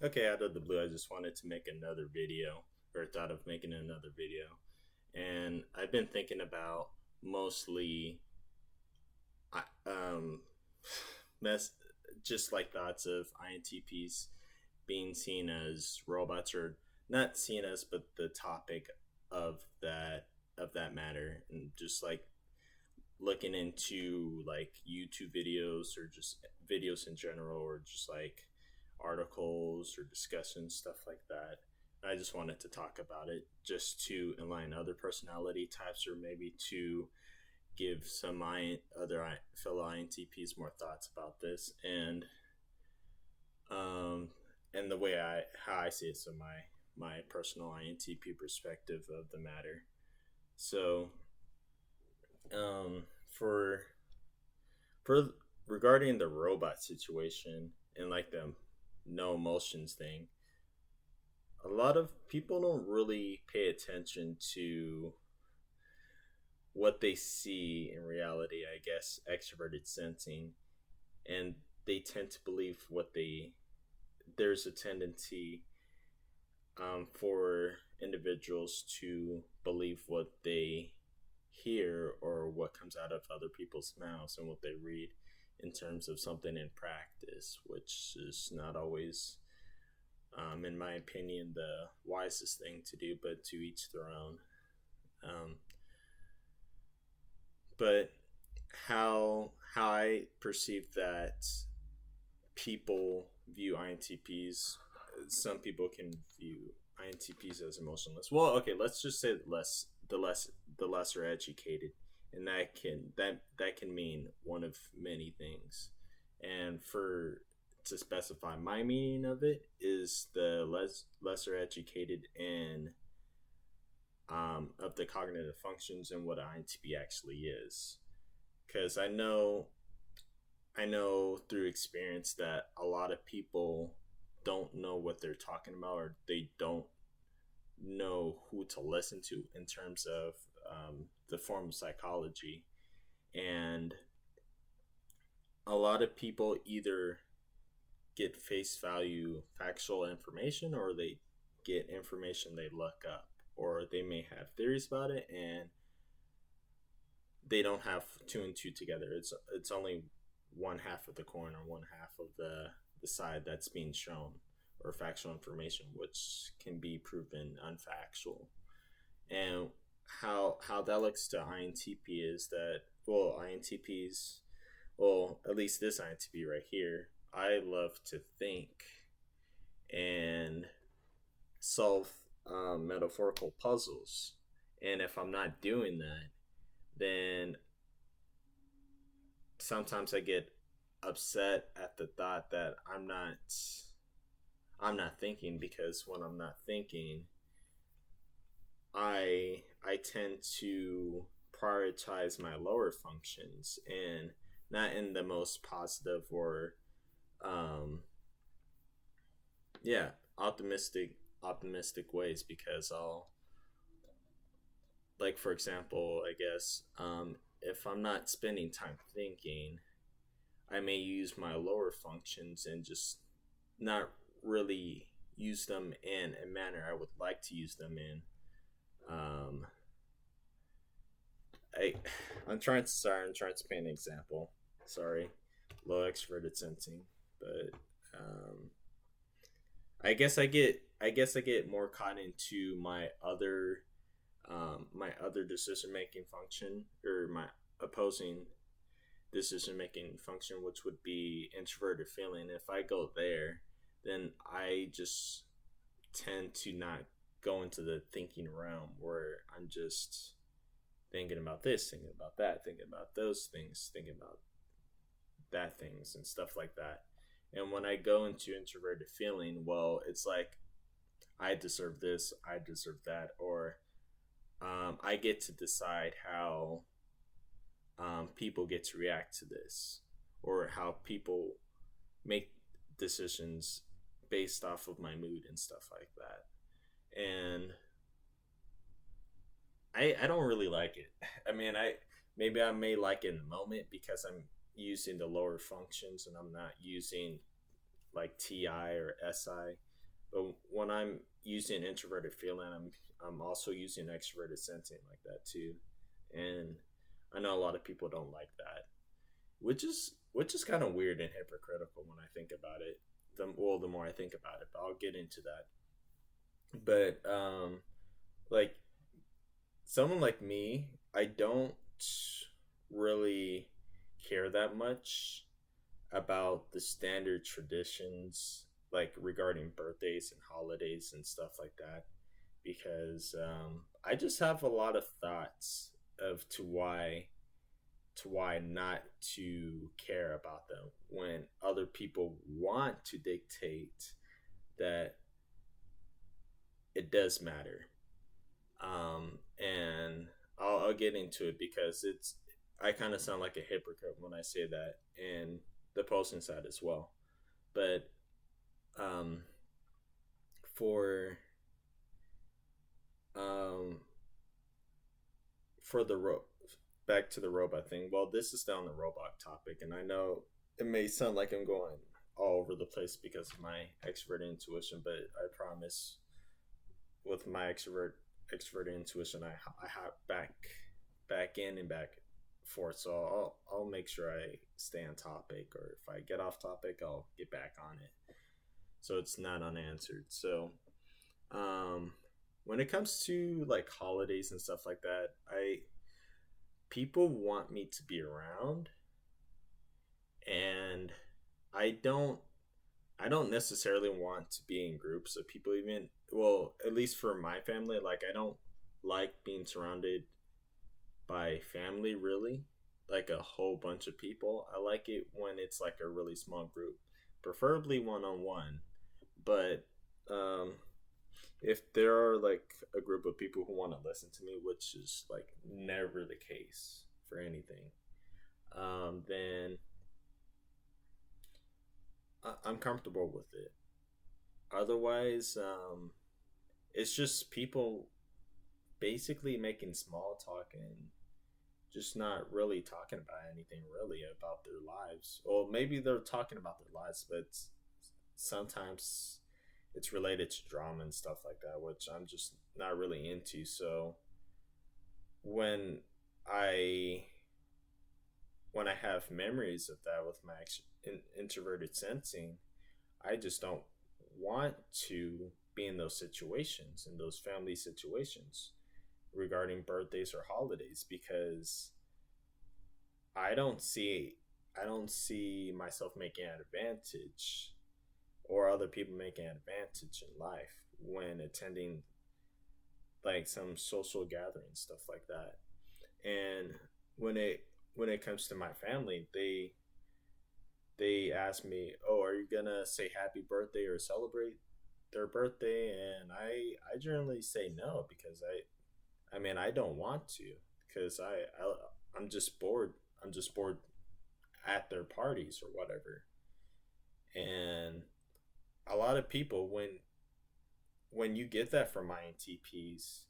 Okay, out of the blue, I just wanted to make another video, or thought of making another video. And I've been thinking about mostly, um, mess, just like thoughts of INTPs being seen as robots, or not seen as, but the topic of that matter, and just like looking into like YouTube videos or just videos in general, or just like articles or discussions, stuff like that. I just wanted to talk about it just to align other personality types, or maybe to give some fellow INTPs more thoughts about this, um, and the way how I see it, so my personal INTP perspective of the matter. So, um, for for regarding the robot situation and like the no emotions thing, a lot of people don't really pay attention to what they see in reality, I guess, extroverted sensing, and they tend to believe what they there's a tendency for individuals to believe what they hear or what comes out of other people's mouths and what they read in terms of something in practice, which is not always, in my opinion, the wisest thing to do, but to each their own. Um, but how I perceive that people view INTPs, some people can view INTPs as emotionless. Well, okay, let's just say the lesser educated, and that can mean one of many things. And for to specify my meaning of it is the lesser educated and of the cognitive functions and what INTP actually is. Because I know through experience that a lot of people don't know what they're talking about, or they don't know who to listen to in terms of the form of psychology. And a lot of people either get face value factual information, or they get information they look up, or they may have theories about it and they don't have two and two together. It's only one half of the coin, or one half of the side that's being shown, or factual information, which can be proven unfactual. And how that looks to INTP is that, well, INTPs, well, at least this INTP right here, I love to think and solve metaphorical puzzles. And if I'm not doing that, then sometimes I get upset at the thought that I'm not thinking, because when I'm not thinking, I tend to prioritize my lower functions, and not in the most positive or um yeah, optimistic ways, because I'll, like, for example, I guess, if I'm not spending time thinking, I may use my lower functions and just not really use them in a manner I would like to use them in. Um, I I'm trying to paint an example. Sorry, low extroverted sensing, but um, I guess I get more caught into my other decision making function, or my opposing decision making function, which would be introverted feeling. If I go there, then I just tend to not go into the thinking realm, where I'm just thinking about this, thinking about that, thinking about those things, thinking about that things and stuff like that. And when I go into introverted feeling, well, it's like I deserve this, I deserve that, or I get to decide how people get to react to this, or how people make decisions based off of my mood and stuff like that. And I don't really like it. I mean, maybe I may like it in the moment because I'm using the lower functions and I'm not using like TI or SI. But when I'm using introverted feeling, I'm also using extroverted sensing like that too. And I know a lot of people don't like that, which is kind of weird and hypocritical when I think about it. The more I think about it, but I'll get into that. But like someone like me, I don't really care that much about the standard traditions like regarding birthdays and holidays and stuff like that because I just have a lot of thoughts of to why not to care about them when other people want to dictate that it does matter. And I'll get into it because I kind of sound like a hypocrite when I say that, and the posting side as well. But um, for um, for the back to the robot thing. Well, this is down the robot topic, and I know it may sound like I'm going all over the place because of my extrovert intuition, but I promise, with my extrovert intuition, I hop back in and back forth. So I'll make sure I stay on topic, or if I get off topic, I'll get back on it. So it's not unanswered. So um, when it comes to like holidays and stuff like that, I people want me to be around, and I don't I don't necessarily want to be in groups of people, even, well, at least for my family. Like, I don't like being surrounded by family, really, like a whole bunch of people. I like it when it's like a really small group, preferably one on one. But um, if there are like a group of people who want to listen to me, which is like never the case for anything, then I'm comfortable with it. Otherwise, it's just people basically making small talk and just not really talking about anything really about their lives. Well, maybe they're talking about their lives, but sometimes it's related to drama and stuff like that, which I'm just not really into. So when I when I have memories of that with my introverted sensing, I just don't want to be in those situations, in those family situations regarding birthdays or holidays, because I don't see I don't see myself making an advantage or other people making an advantage in life when attending like some social gathering, stuff like that. And when it comes to my family, they ask me, "Oh, are you gonna say happy birthday or celebrate their birthday?" And I generally say no, because I mean, I don't want to, because I'm just bored. I'm just bored at their parties or whatever. And a lot of people, when you get that from INTPs,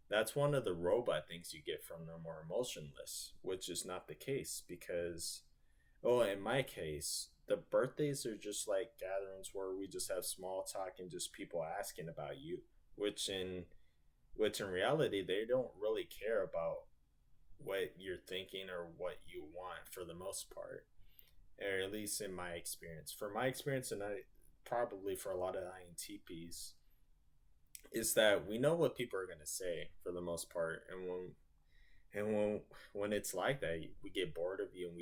that's one of the robot things you get from them, or emotionless, which is not the case because, oh, in my case, the birthdays are just like gatherings where we just have small talk and just people asking about you, which in which in reality they don't really care about what you're thinking or what you want for the most part, or at least in my experience. For my experience, and I probably for a lot of INTPs, is that we know what people are going to say for the most part, and when it's like that, we get bored of you, and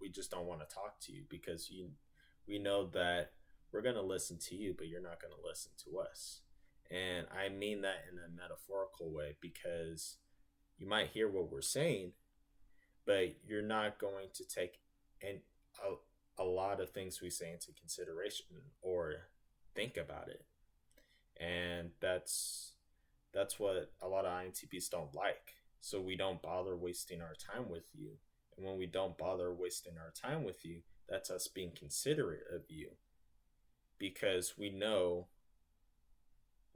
we just don't want to talk to you, because we know that we're going to listen to you, but you're not going to listen to us. And I mean that in a metaphorical way, because you might hear what we're saying, but you're not going to take an, a lot of things we say into consideration or think about it. And that's what a lot of INTPs don't like. So we don't bother wasting our time with you. And when we don't bother wasting our time with you, that's us being considerate of you, because we know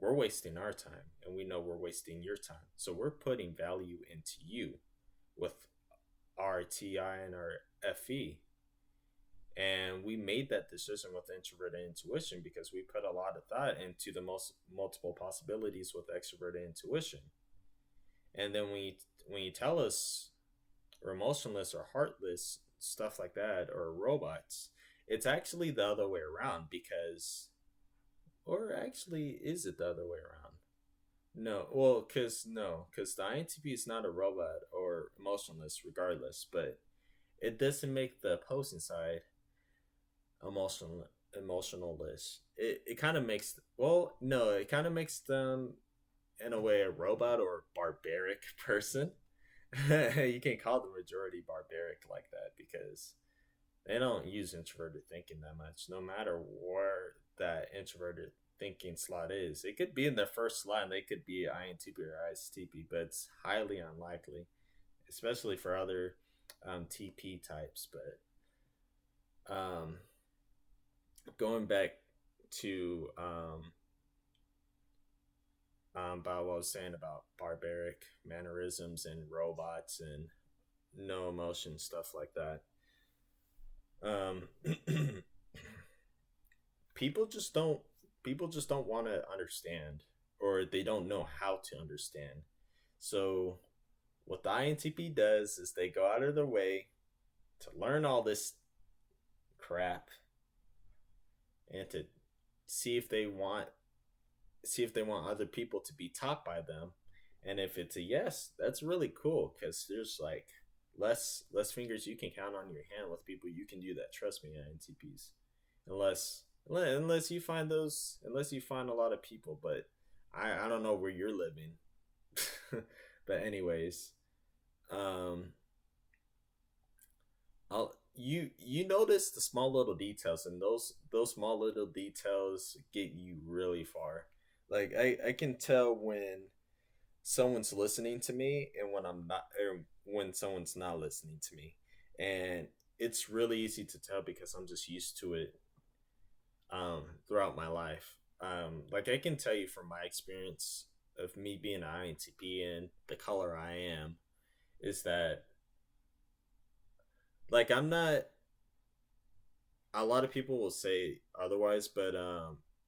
we're wasting our time, and we know we're wasting your time. So we're putting value into you with our TI and our FE. And we made that decision with introverted intuition because we put a lot of thought into the most multiple possibilities with extroverted intuition. And then when you tell us we're emotionless or heartless, stuff like that, or robots, it's actually the other way around because, or actually, is it the other way around? No, well, because no, because the INTP is not a robot or emotionless, regardless, but it doesn't make the opposing side emotionalist. It kind of makes, well, no, it kind of makes them in a way a robot or barbaric person. You can call the majority barbaric like that because they don't use introverted thinking that much, no matter where that introverted thinking slot is. It could be in the first slot and they could be INTP or ISTP, but it's highly unlikely, especially for other TP types. But going back to about what I was saying about barbaric mannerisms and robots and no emotion, stuff like that. Um, people just don't people just don't want to understand, or they don't know how to understand. So what the INTP does is they go out of their way to learn all this crap and to see if they want other people to be taught by them. And if it's a yes, that's really cool because there's like less fingers you can count on your hand with people you can do that. Trust me, INTPs. Unless you find unless you find a lot of people, but I don't know where you're living. But anyways, um you notice the small little details, and those small little details get you really far. Like I can tell when someone's listening to me and when I'm not, or when someone's not listening to me. And it's really easy to tell because I'm just used to it throughout my life. Like I can tell you from my experience of me being an INTP and the color I am is that, like, I'm not, a lot of people will say otherwise, but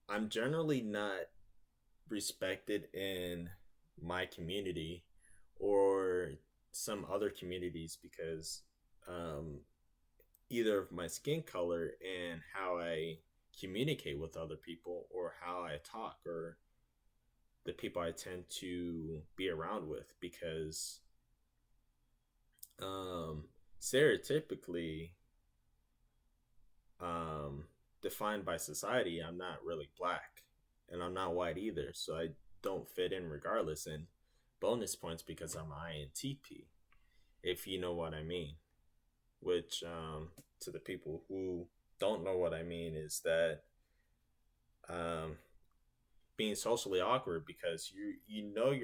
I'm generally not respected in my community or some other communities because um, either of my skin color and how I communicate with other people, or how I talk, or the people I tend to be around with. Because um, stereotypically, um, defined by society, I'm not really black and I'm not white either. So I don't fit in regardless. And bonus points because I'm INTP, if you know what I mean. Which, to the people who don't know what I mean, is that um, being socially awkward because you're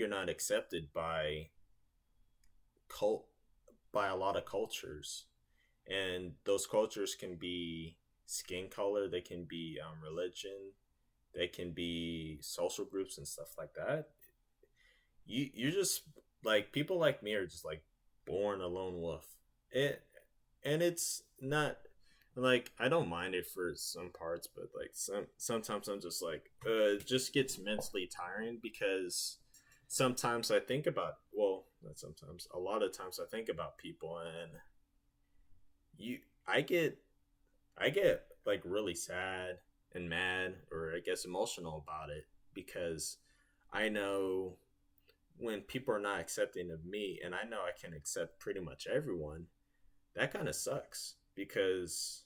not accepted by cult by a lot of cultures, and those cultures can be skin color, they can be religion, they can be social groups and stuff like that. You're just like, people like me are just like born a lone wolf. It and it's not, like, I don't mind it for some parts, but like sometimes I'm just like, it just gets mentally tiring because sometimes I think about, well, not sometimes, a lot of times I think about people, and you I get like really sad and mad, or I guess emotional about it, because I know when people are not accepting of me and I know I can accept pretty much everyone, that kind of sucks because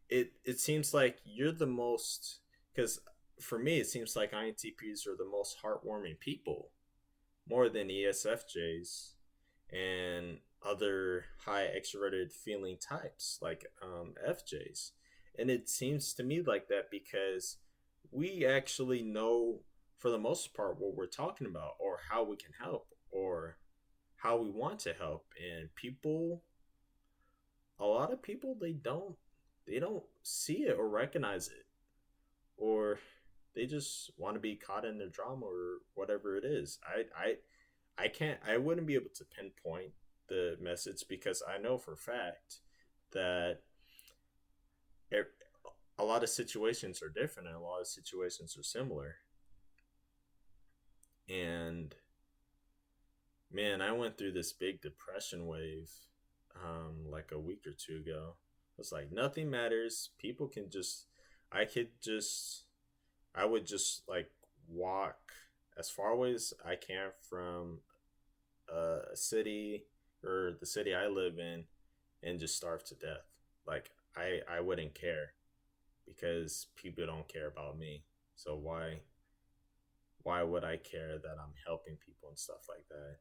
it seems like you're the most, because for me it seems like INTPs are the most heartwarming people, more than ESFJs and other high extroverted feeling types like FJs. And it seems to me like that because we actually know, for the most part, what we're talking about, or how we can help, or how we want to help. And people, a lot of people, they don't see it or recognize it, or they just want to be caught in the drama or whatever it is. I can't, I wouldn't be able to pinpoint the message because I know for a fact that a lot of situations are different and a lot of situations are similar. And man, I went through this big depression wave like a week or two ago. It's like nothing matters. People can just, I could just, I would just like walk as far away as I can from a city or the city I live in and just starve to death. Like I wouldn't care because people don't care about me. So why would I care that I'm helping people and stuff like that?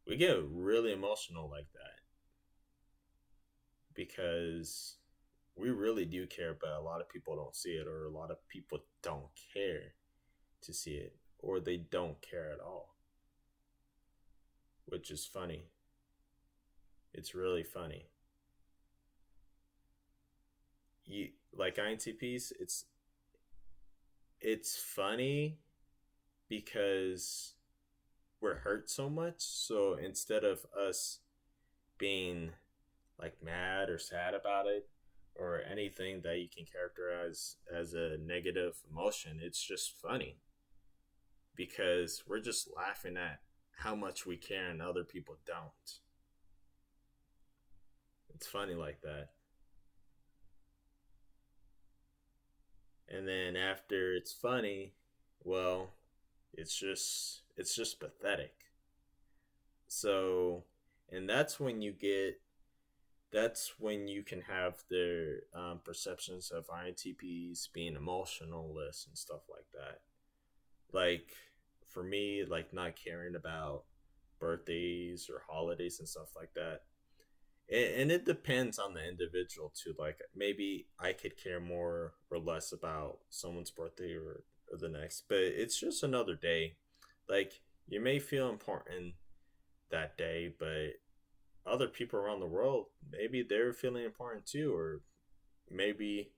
We get really emotional like that because we really do care, but a lot of people don't see it, or a lot of people don't care to see it, or they don't care at all, which is funny. It's really funny. You like INTPs? It's funny because we're hurt so much. So instead of us being like mad or sad about it or anything that you can characterize as a negative emotion, it's just funny because we're just laughing at how much we care and other people don't. It's funny like that. And then after it's funny, well, it's just pathetic. So, and that's when you can have their perceptions of INTPs being emotionless and stuff like that. Like for me, like not caring about birthdays or holidays and stuff like that. And it depends on the individual too. Like maybe I could care more or less about someone's birthday or the next, but it's just another day. Like you may feel important that day, but other people around the world, maybe they're feeling important too, or maybe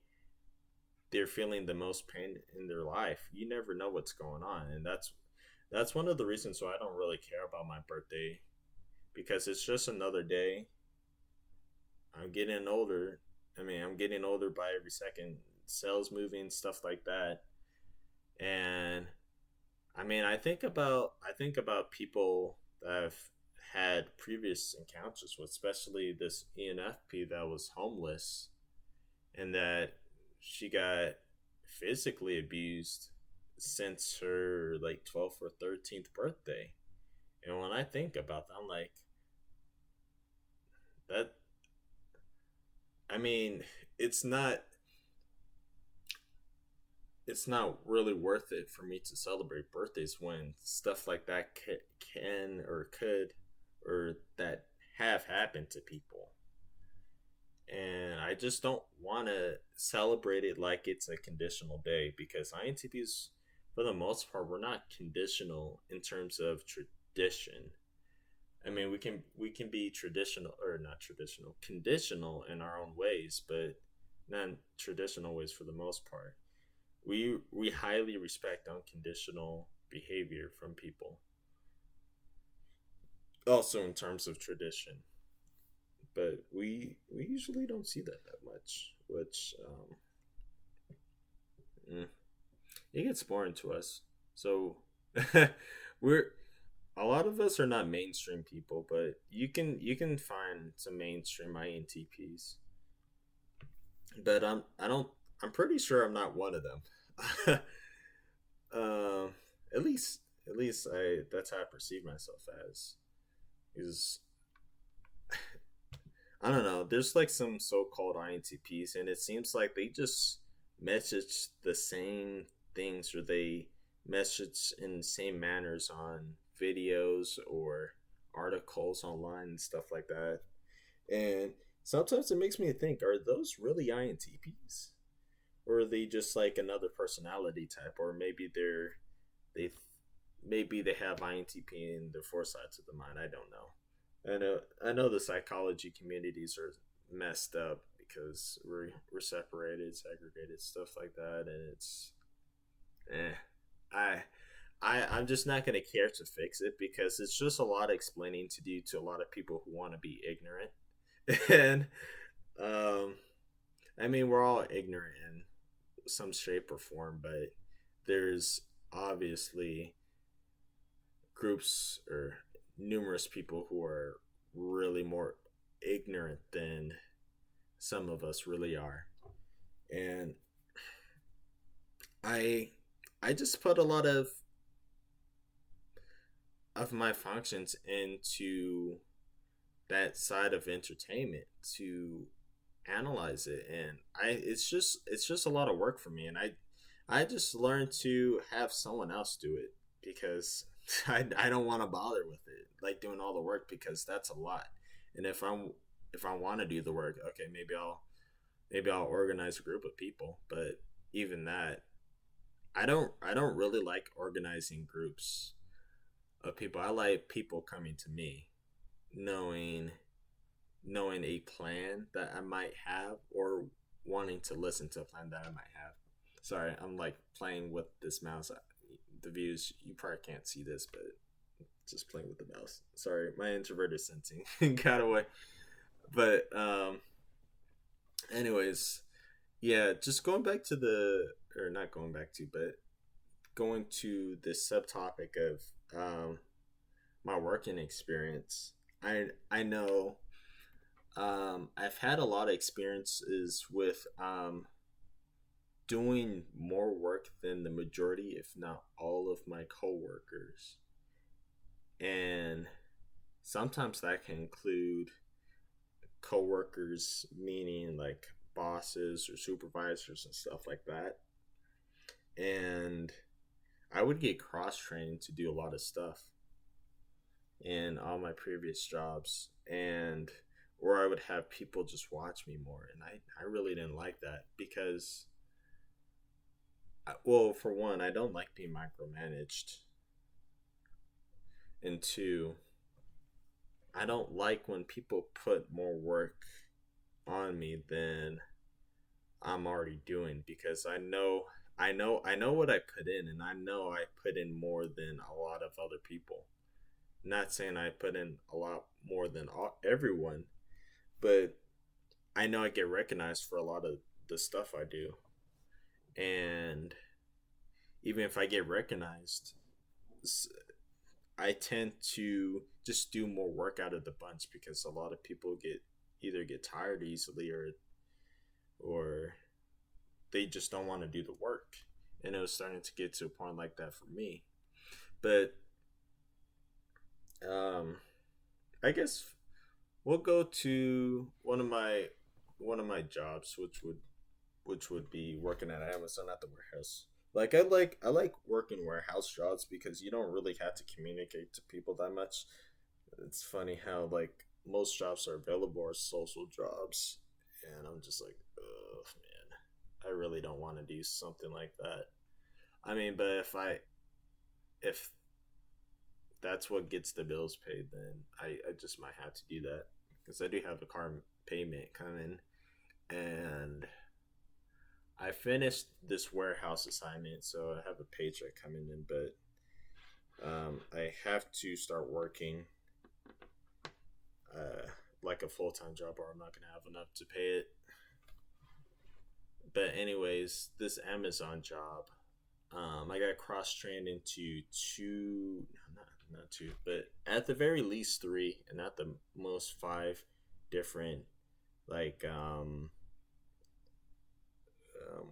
they're feeling the most pain in their life. You never know what's going on, and that's one of the reasons why I don't really care about my birthday because it's just another day. I'm getting older. I mean, I'm getting older by every second. Cells moving, stuff like that. And I mean, I think about people that have had previous encounters with, especially this ENFP that was homeless and that she got physically abused since her like 12th or 13th birthday. And when I think about that, I'm like, that, I mean, it's not it's not really worth it for me to celebrate birthdays when stuff like that can or could or that have happened to people. And I just don't want to celebrate it like it's a conditional day because INTPs, for the most part, we're not conditional in terms of tradition. I mean, we can be traditional or not traditional, conditional in our own ways, but not traditional ways for the most part. We highly respect unconditional behavior from people. Also in terms of tradition, but we usually don't see that much, which it gets boring to us. So we're a lot of us are not mainstream people, but you can find some mainstream INTPs. But I don't I'm pretty sure I'm not one of them. um, at least I that's how I perceive myself as is I don't know. There's like some so-called INTPs, and it seems like they just message the same things, or they message in the same manners on videos or articles online and stuff like that. And sometimes it makes me think: Are those really INTPs, or are they just like another personality type, or they maybe they have INTP in the four sides of the mind. I don't know. I know the psychology communities are messed up because we're separated, segregated, stuff like that, and it's eh. I I'm just not gonna care to fix it because it's just a lot of explaining to do to a lot of people who want to be ignorant. And um, I mean, we're all ignorant in some shape or form, but there's obviously groups or numerous people who are really more ignorant than some of us really are. And I I just put a lot of my functions into that side of entertainment to analyze it, and it's just a lot of work for me, and I just learned to have someone else do it because I don't want to bother with it, like doing all the work, because that's a lot. And if I want to do the work, okay, maybe I'll organize a group of people, but even that, I don't really like organizing groups of people. I like people coming to me knowing knowing a plan that I might have, or wanting to listen to a plan that I might have. Sorry, I'm like playing with this mouse. The views, you probably can't see this, but just playing with the mouse. Sorry, my introverted sensing got away. But anyways, yeah, just going back to the, or not going back to, but going to this subtopic of my working experience. I know I've had a lot of experiences with doing more work than the majority, if not all, of my coworkers, and sometimes that can include coworkers, meaning like bosses or supervisors and stuff like that. And I would get cross trained to do a lot of stuff in all my previous jobs, and or I would have people just watch me more, and I really didn't like that because, well, for one, I don't like being micromanaged, and two, I don't like when people put more work on me than I'm already doing, because I know what I put in, and I know I put in more than a lot of other people. Not saying I put in a lot more than everyone, but I know I get recognized for a lot of the stuff I do. And even if I get recognized, I tend to just do more work out of the bunch, because a lot of people get tired easily, or they just don't want to do the work. And it was starting to get to a point like that for me. But um I guess we'll go to one of my jobs, which would be working at Amazon at the warehouse. Like I like working warehouse jobs because you don't really have to communicate to people that much. It's funny how like most jobs are available as social jobs, and I'm just like, oh man, I really don't want to do something like that. I mean, but if that's what gets the bills paid, then I just might have to do that, because I do have a car payment coming, and I finished this warehouse assignment, so I have a paycheck coming in, but I have to start working uh, like a full time job, or I'm not gonna have enough to pay it. But anyways, this Amazon job, I got cross trained into two, no, not two, but at the very least three, and at the most five different like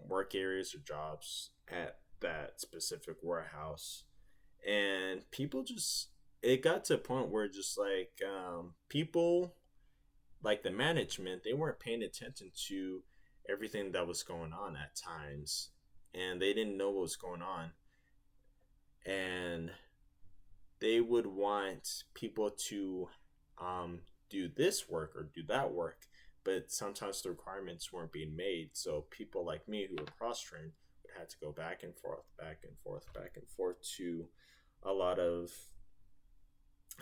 work areas or jobs at that specific warehouse. And people just, it got to a point where just like people, like the management, they weren't paying attention to everything that was going on at times, and they didn't know what was going on, and they would want people to do this work or do that work, but sometimes the requirements weren't being made. So people like me who were cross trained would have to go back and forth, back and forth, back and forth to a lot of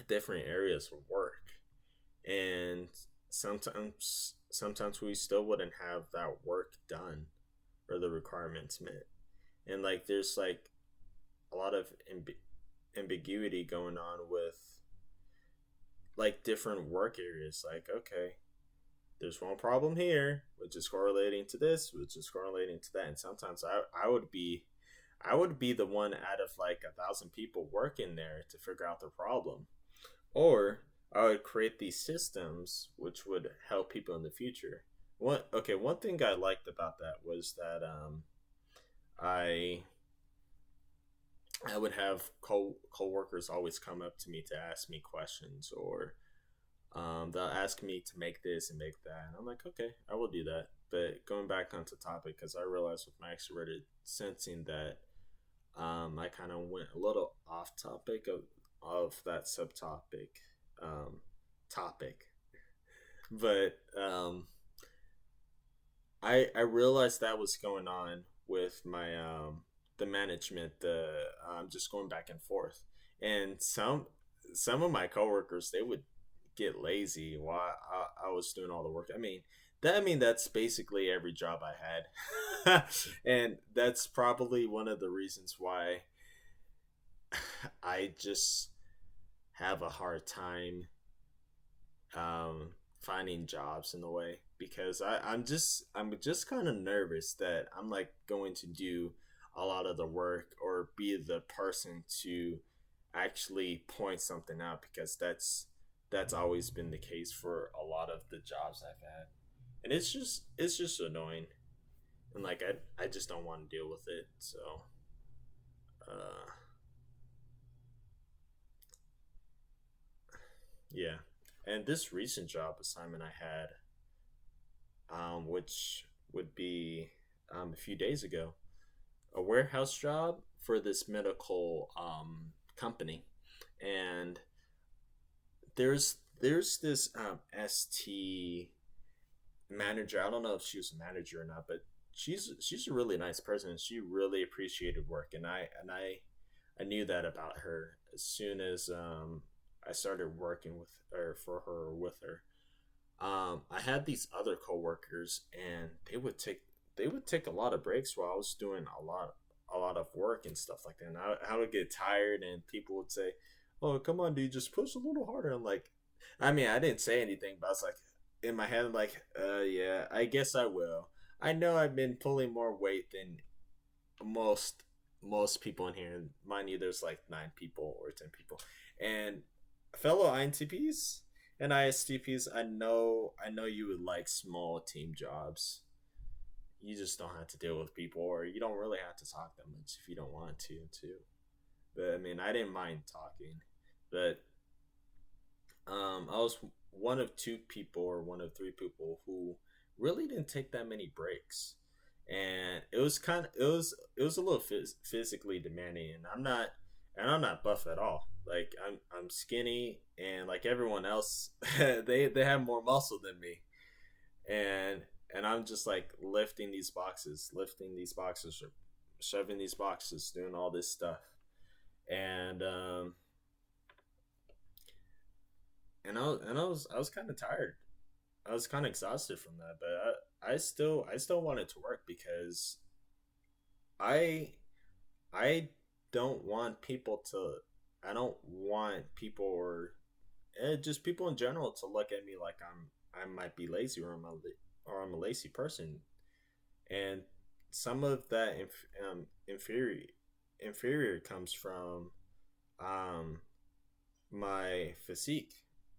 different areas of work. And sometimes we still wouldn't have that work done or the requirements met. And like there's like a lot of ambiguity going on with like different work areas. Like, okay, there's one problem here, which is correlating to this, which is correlating to that, and sometimes I would be the one out of like 1,000 people working there to figure out the problem, or I would create these systems which would help people in the future. One thing I liked about that was that I I would have coworkers always come up to me to ask me questions, or they'll ask me to make this and make that, and I'm like, okay, I will do that. But going back onto topic, because I realized with my extroverted sensing that I kind of went a little off topic of that subtopic topic, but I realized that was going on with my the management, the just going back and forth, and some of my coworkers, they would get lazy while I was doing all the work. I mean that's basically every job I had, and that's probably one of the reasons why I just have a hard time finding jobs in a way, because I'm just kind of nervous that I'm like going to do a lot of the work or be the person to actually point something out, because that's always been the case for a lot of the jobs I've had, and it's just annoying, and like I just don't want to deal with it. So uh yeah. And this recent job assignment I had, which would be a few days ago, a warehouse job for this medical company, and there's this ST manager. I don't know if she was a manager or not, but she's a really nice person. She really appreciated work, and I knew that about her as soon as I started working with her, for her, with her. I had these other coworkers, and they would take a lot of breaks while I was doing a lot of work and stuff like that. And I would get tired, and people would say, "Oh, come on, dude, just push a little harder." I'm like, I mean, I didn't say anything, but I was like, in my head, I'm like, yeah, I guess I will. I know I've been pulling more weight than most most people in here. Mind you, there's like 9 people or 10 people, and fellow INTPs and ISTPs. I know you would like small team jobs. You just don't have to deal with people, or you don't really have to talk that much if you don't want to too. But I mean, I didn't mind talking, but I was one of 2 people or one of 3 people who really didn't take that many breaks, and it was a little physically demanding. And I'm not buff at all. Like I'm skinny, and like everyone else, they have more muscle than me, and I'm just like lifting these boxes, or shoving these boxes, doing all this stuff, and I was kind of tired. I was kind of exhausted from that, but I still wanted to work, because I I don't want people to I don't want people, or just people in general, to look at me like I might be lazy, or I'm a lazy person. And some of that inferior comes from um my physique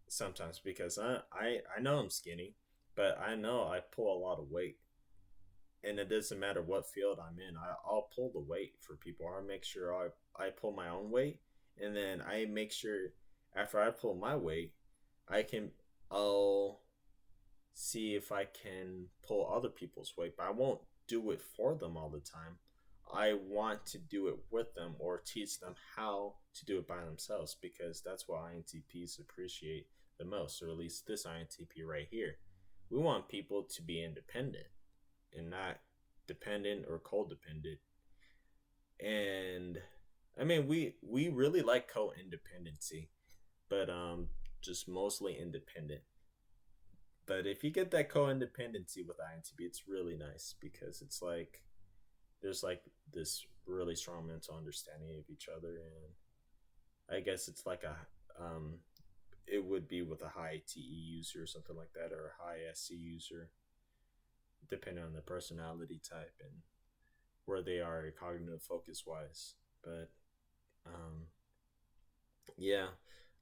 sometimes, because I know I'm skinny, but I know I pull a lot of weight, and it doesn't matter what field I'm in. I'll pull the weight for people. I'll make sure I pull my own weight, and then I make sure after I pull my weight, I can I'll see if I can pull other people's weight, but I won't do it for them all the time. I want to do it with them, or teach them how to do it by themselves, because that's what INTPs appreciate the most, or at least this INTP right here. We want people to be independent and not dependent or codependent. And I mean, we really like co-independency, but just mostly independent. But if you get that co-independency with INTP, it's really nice, because it's like there's like this really strong mental understanding of each other, and I guess it's like a it would be with a high TE user or something like that, or a high SC user, depending on the personality type and where they are cognitive focus wise. But um, yeah,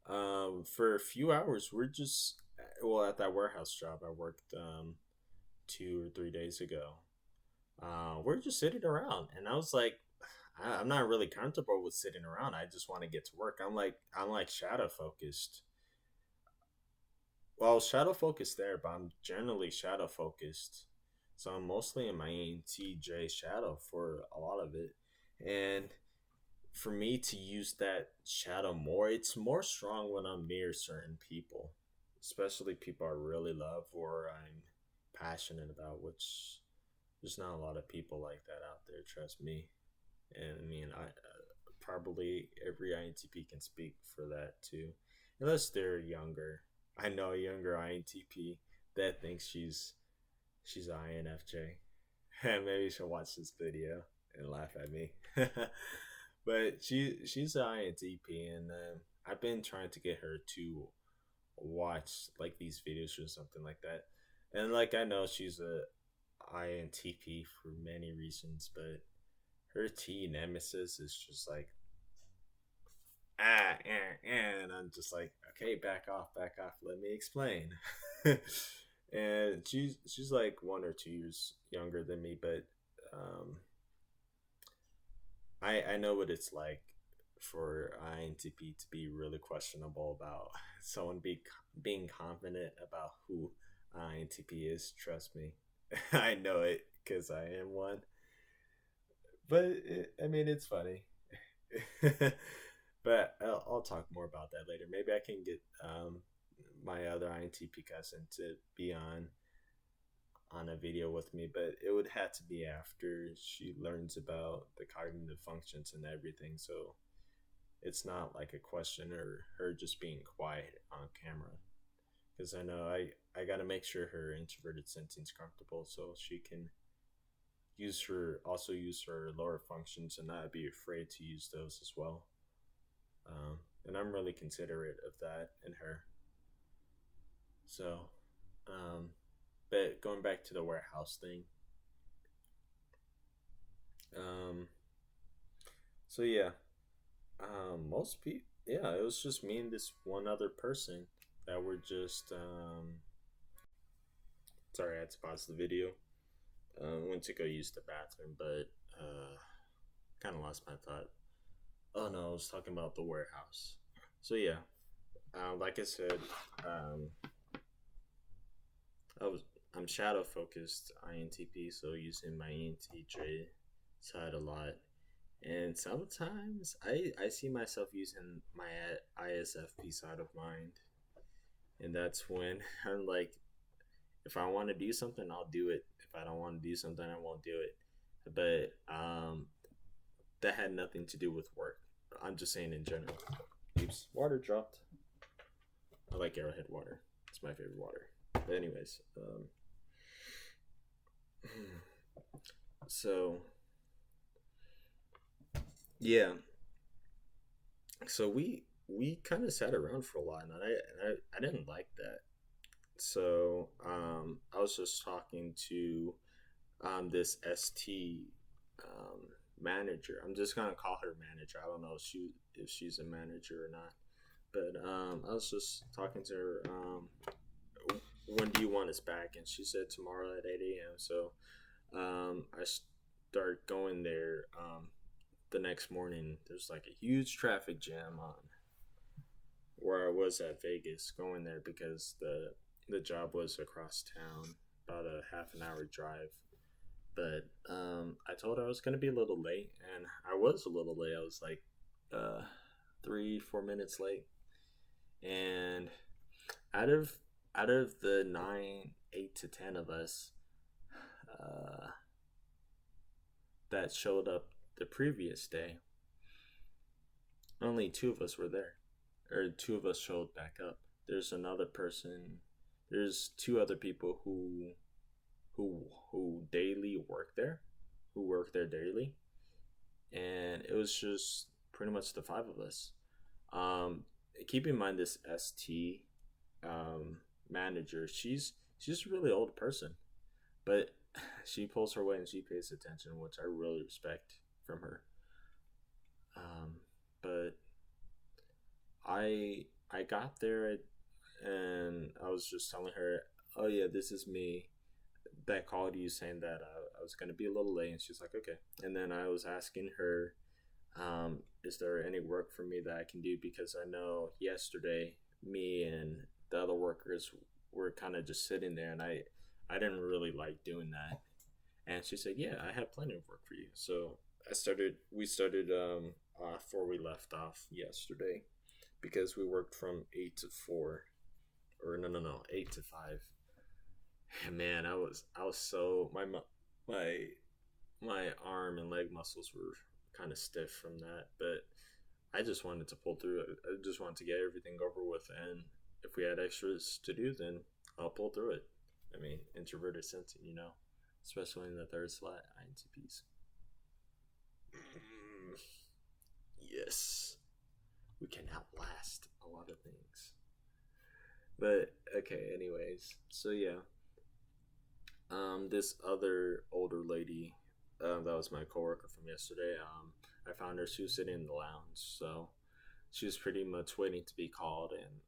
for a few hours, we're just well at that warehouse job I worked 2 or 3 days ago. We're just sitting around, and I was like, I'm not really comfortable with sitting around. I just want to get to work. I'm like shadow focused. Well, shadow focused there, but I'm generally shadow focused. So I'm mostly in my ENTJ shadow for a lot of it. And for me to use that shadow more, it's more strong when I'm near certain people, especially people I really love or I'm passionate about, which there's not a lot of people like that out there, trust me. And I mean, I probably every INTP can speak for that too, unless they're younger. I know a younger INTP that thinks she's INFJ. And maybe she'll watch this video and laugh at me. But she's an INTP, and I've been trying to get her to watch like these videos or something like that. And like I know she's a INTP for many reasons, but her T nemesis is just like and I'm just like, okay, back off, let me explain. And she's like 1 or 2 years younger than me, but um, I know what it's like for INTP to be really questionable about someone being confident about who INTP is. Trust me, I know it because I am one. But I mean, it's funny. But I'll talk more about that later. Maybe I can get my other INTP cousin to be on a video with me, but it would have to be after she learns about the cognitive functions and everything. So it's not like a question or her just being quiet on camera. Because I know I got to make sure her introverted sensing's comfortable so she can use her lower functions and not be afraid to use those as well. And I'm really considerate of that in her. So, um, but going back to the warehouse thing, um, so yeah, most people, yeah, it was just me and this one other person that were just, sorry, I had to pause the video. Went to go use the bathroom, but kind of lost my thought. Oh no, I was talking about the warehouse. So yeah, like I said, um, I'm shadow focused INTP, so using my ENTJ side a lot. And sometimes I see myself using my ISFP side of mind, and that's when I'm like, if I want to do something, I'll do it. If I don't want to do something, I won't do it. But that had nothing to do with work. I'm just saying in general. Oops, water dropped. I like Arrowhead water. It's my favorite water. But anyways, so yeah, so we kind of sat around for a while, and I didn't like that. So I was just talking to this ST manager. I'm just gonna call her manager. I don't know if she's a manager or not. But I was just talking to her. When do you want us back? And she said tomorrow at 8 a.m. So I start going there the next morning. There's like a huge traffic jam on where I was at Vegas going there because the job was across town, about a half an hour drive. But I told her I was going to be a little late, and I was a little late. I was like 3 4 minutes late, and out of the 9 8 to 10 of us uh, that showed up the previous day, only two of us were there, or two of us showed back up. There's another person. There's two other people who daily work there, who work there daily, and it was just pretty much the five of us. Um, Keep in mind this ST um, manager. She's a really old person, but she pulls her weight and she pays attention, which I really respect from her. Um, but I got there and I was just telling her, "Oh yeah, this is me." That called you saying that I was gonna be a little late, and she's like, "Okay." And then I was asking her, "Is there any work for me that I can do?" Because I know yesterday me and the other workers were kind of just sitting there, and I didn't really like doing that. And she said, "Yeah, I have plenty of work for you." So we started off where we left off yesterday because we worked from 8 to 4, or no, 8 to 5. And man, I was so my my arm and leg muscles were kind of stiff from that, but I just wanted to pull through it. I just wanted to get everything over with, and if we had extras to do, then I'll pull through it. I mean, introverted sensing, especially in the third slot, INTPs. Mm, yes, we can outlast a lot of things. But okay, anyways, so yeah, this other older lady, that was my coworker from yesterday. I found her. She was sitting in the lounge, so she was pretty much waiting to be called. And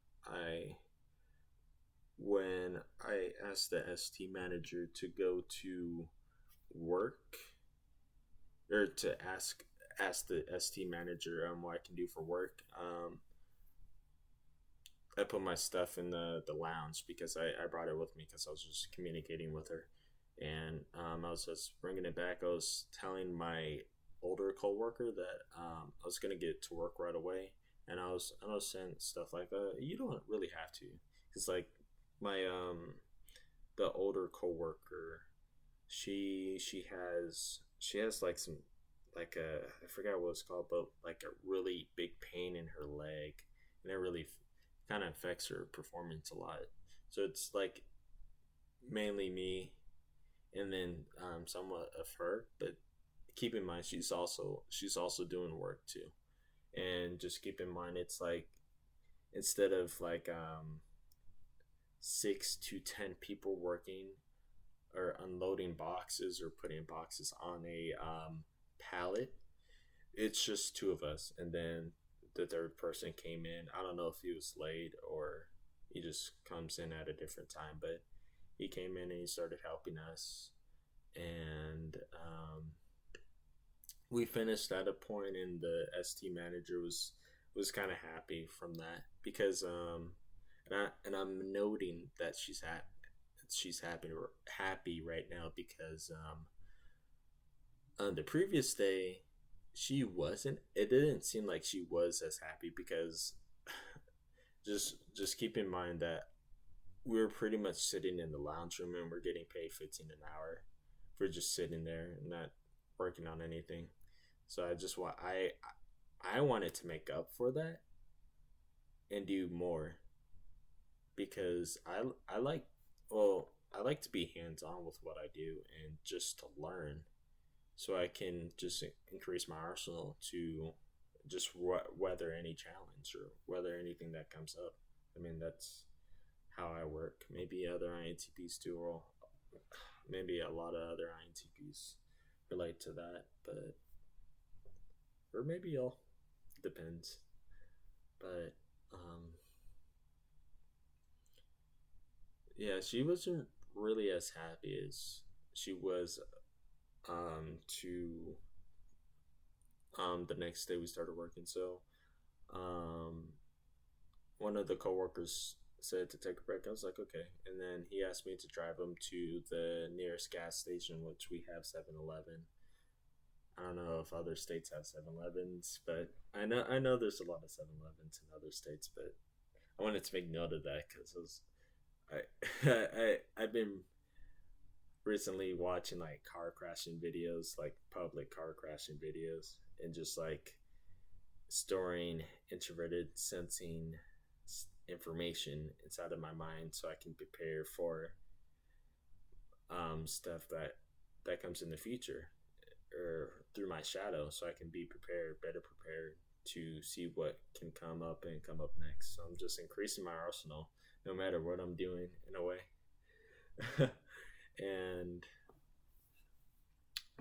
when I asked the ST manager to go to work, or to ask the ST manager what I can do for work, I put my stuff in the lounge because I brought it with me because I was just communicating with her, and I was just bringing it back. I was telling my older coworker that I was gonna get to work right away, and I was saying stuff like, "You don't really have to," because like my the older coworker, she has like some, like a, I forgot what it's called, but like a really big pain in her leg, and it really kind of affects her performance a lot. So it's like mainly me, and then somewhat of her. But keep in mind she's also doing work too, and just keep in mind it's like instead of like 6 to 10 people working or unloading boxes or putting boxes on a pallet, it's just two of us, and then the third person came in. I don't know if he was late or he just comes in at a different time, but he came in and he started helping us, and we finished at a point, and the ST manager was kind of happy from that because and I'm noting that she's happy right now because on the previous day she wasn't. It didn't seem like she was as happy because just keep in mind that we were pretty much sitting in the lounge room and we're getting paid 15 an hour for just sitting there and not working on anything. So I wanted to make up for that and do more because I like, well, I like to be hands on with what I do and just to learn so I can just increase my arsenal to just weather any challenge or weather anything that comes up. I mean, that's how I work. Maybe other INTPs too, or maybe a lot of other INTPs relate to that, but or maybe all depends. But yeah, she wasn't really as happy as she was to the next day we started working. So um one of the coworkers said to take a break. I was like, okay. And then he asked me to drive him to the nearest gas station, which we have 7-Eleven. I don't know if other states have 7-Elevens, but I know there's a lot of 7-Elevens in other states, but I wanted to make note of that because I've been recently watching like car crashing videos, like public car crashing videos, and just like storing introverted sensing information inside of my mind so I can prepare for stuff that comes in the future, or through my shadow so I can be prepared, better prepared to see what can come up and come up next. So I'm just increasing my arsenal no matter what I'm doing in a way. And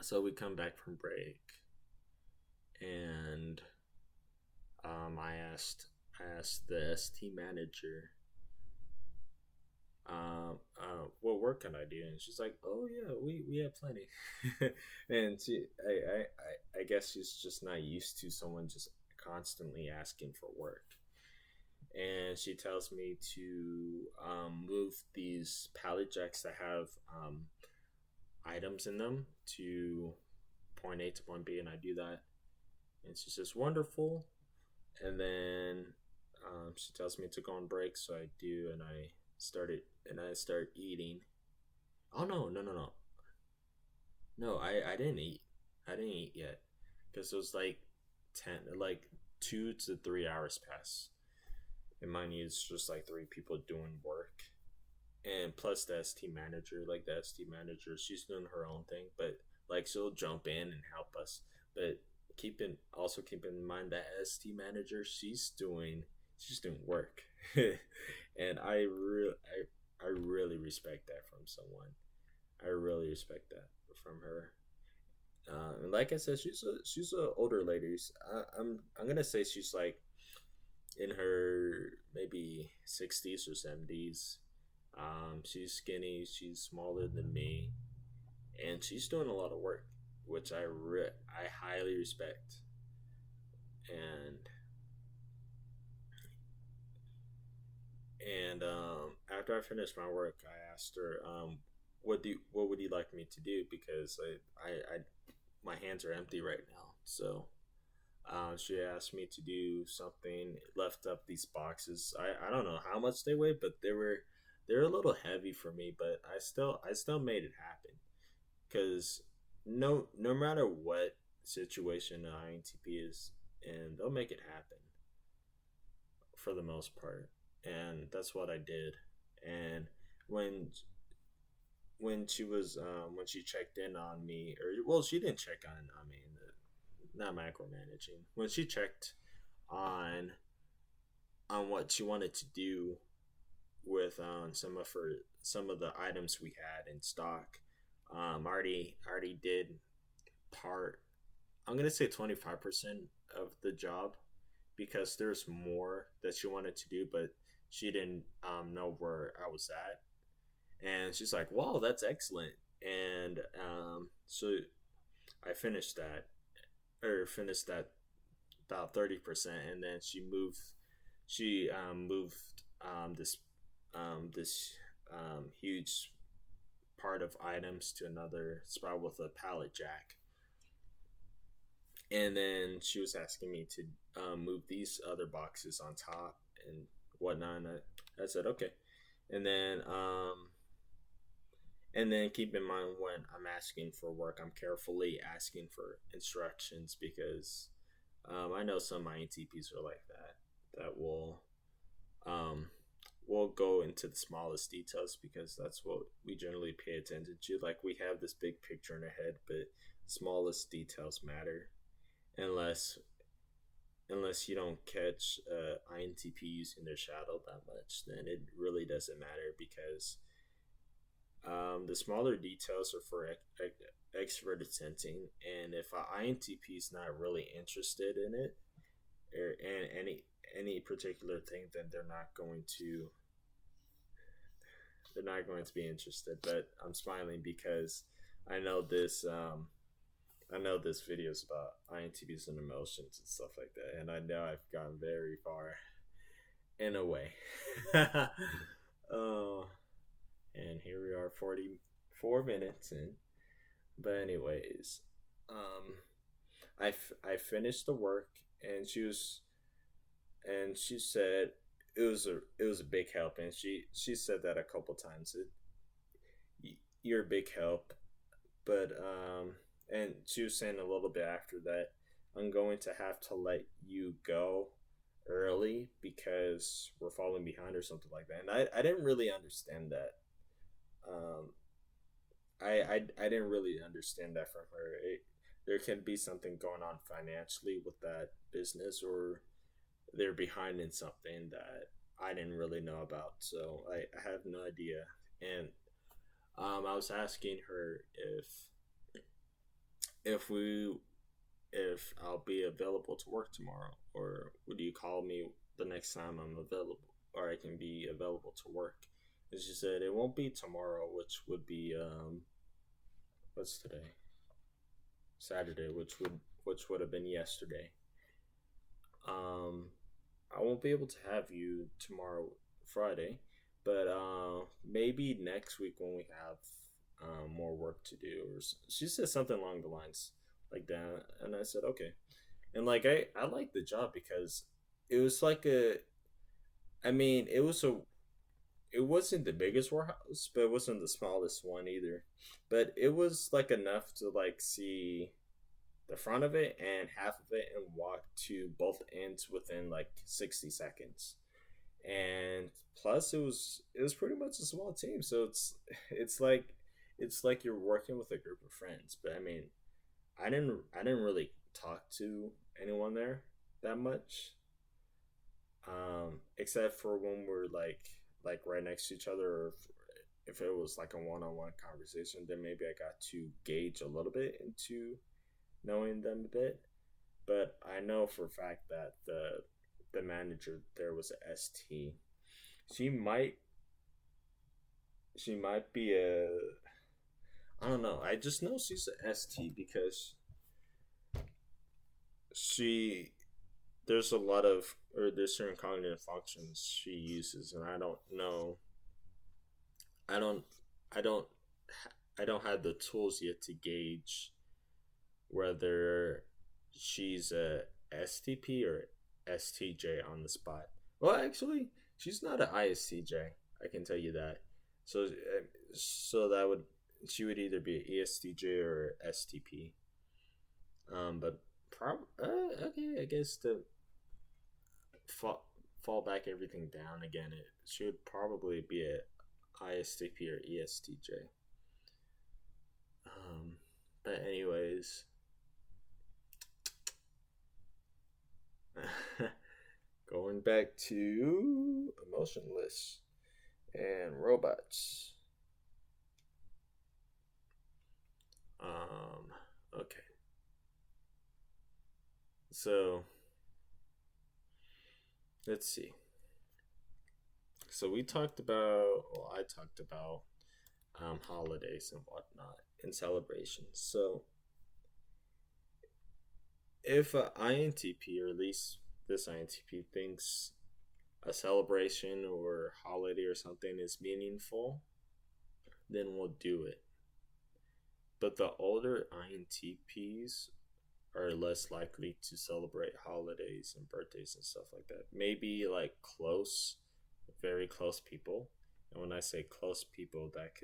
so we come back from break, and I asked the ST manager, what work can I do? And she's like, oh yeah, we have plenty. And I guess she's just not used to someone just constantly asking for work. And she tells me to move these pallet jacks that have items in them to point A to point B, and I do that. And she says, wonderful. And then she tells me to go on break, so I do, and I start eating. Oh no! I didn't eat. I didn't eat yet because it was like 2 to 3 hours pass, and mind you, it's just like three people doing work, and plus the ST manager. Like the ST manager, she's doing her own thing, but like she'll jump in and help us. But keep in mind that ST manager, she's doing work, and I really respect that from someone. I really respect that from her. And like I said, she's a older lady. I'm gonna say she's like in her maybe 60s or 70s. She's skinny. She's smaller than me, and she's doing a lot of work, which I highly respect. And after I finished my work, I asked her, what would you like me to do? Because I my hands are empty right now. So she asked me to do something. Left up these boxes. I don't know how much they weigh, but they're a little heavy for me. But I still made it happen because no matter what situation an INTP is, and they'll make it happen for the most part. And that's what I did. And when when she checked in on me, or well, she didn't check on me, not micromanaging. When she checked on what she wanted to do with some of the items we had in stock, I already did part. I'm gonna say 25% of the job because there's more that she wanted to do, but she didn't know where I was at. And she's like, "Wow, that's excellent." And so I finished that about 30%, and then she moved this huge part of items to another spot with a pallet jack. And then she was asking me to move these other boxes on top and whatnot. And I said okay. And then keep in mind when I'm asking for work, I'm carefully asking for instructions because I know some INTPs are like that. That um, will go into the smallest details because that's what we generally pay attention to. Like we have this big picture in our head, but smallest details matter. Unless you don't catch INTP using their shadow that much, then it really doesn't matter because the smaller details are for extroverted sensing, and if an INTP is not really interested in it or in any particular thing, then they're not going to be interested. But I'm smiling because I know this video is about INTPs and emotions and stuff like that, and I know I've gone very far in a way. Oh, and here we are, 44 minutes in. But anyways, um, I finished the work, and she said it was a big help, and she said that a couple times. You're a big help, but and she was saying a little bit after that, I'm going to have to let you go early because we're falling behind or something like that. And I didn't really understand that. Um, I didn't really understand that from her. there can be something going on financially with that business, or they're behind in something that I didn't really know about. So I have no idea. And I was asking her if we if I'll be available to work tomorrow, or would you call me the next time I'm available, or I can be available to work. And she said it won't be tomorrow, which would be what's today? Saturday, which would have been yesterday. Um, I won't be able to have you tomorrow, Friday, but maybe next week when we have more work to do. Or she said something along the lines like that, and I said okay. And like I like the job because it was like a. I mean, it wasn't the biggest warehouse, but it wasn't the smallest one either. But it was like enough to like see the front of it and half of it and walk to both ends within like 60 seconds. And plus it was pretty much a small team, so it's like it's like you're working with a group of friends. But I mean, I didn't really talk to anyone there that much, except for when we're like right next to each other, or if it was like a one-on-one conversation, then maybe I got to gauge a little bit into knowing them a bit. But I know for a fact that the manager there was a ST. She might she might be a, I don't know. I just know she's a ST because she there's a lot of, or there's certain cognitive functions she uses, and I don't know. I don't I don't I don't have the tools yet to gauge whether she's a STP or STJ on the spot. Well, actually, she's not an ISTJ. I can tell you that. So that would she would either be an ESTJ or STP. But okay, I guess to fall, fall back everything down again, it should probably be a ISTP or ESTJ. Um, but anyways, going back to Emotionless and Robots. Okay. So let's see. So we talked about, well, I talked about holidays and whatnot and celebrations. So if an INTP, or at least this INTP, thinks a celebration or holiday or something is meaningful, then we'll do it. But the older INTPs are less likely to celebrate holidays and birthdays and stuff like that. Maybe like close, very close people. And when I say close people, that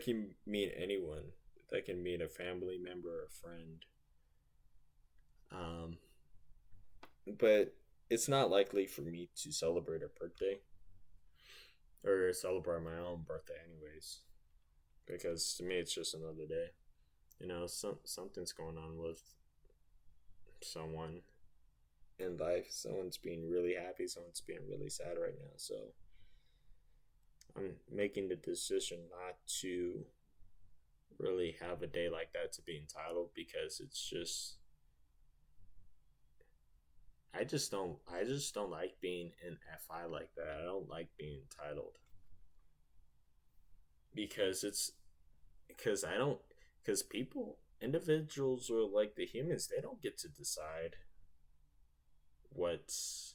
can mean anyone. That can mean a family member or a friend. Um, but it's not likely for me to celebrate a birthday or celebrate my own birthday, anyways, because to me it's just another day. Something's going on with someone in life. Someone's being really happy. Someone's being really sad right now. So I'm making the decision not to really have a day like that to be entitled, because it's just I just don't like being an FI like that. I don't like being entitled because it's because I don't because people individuals, or like the humans, they don't get to decide what's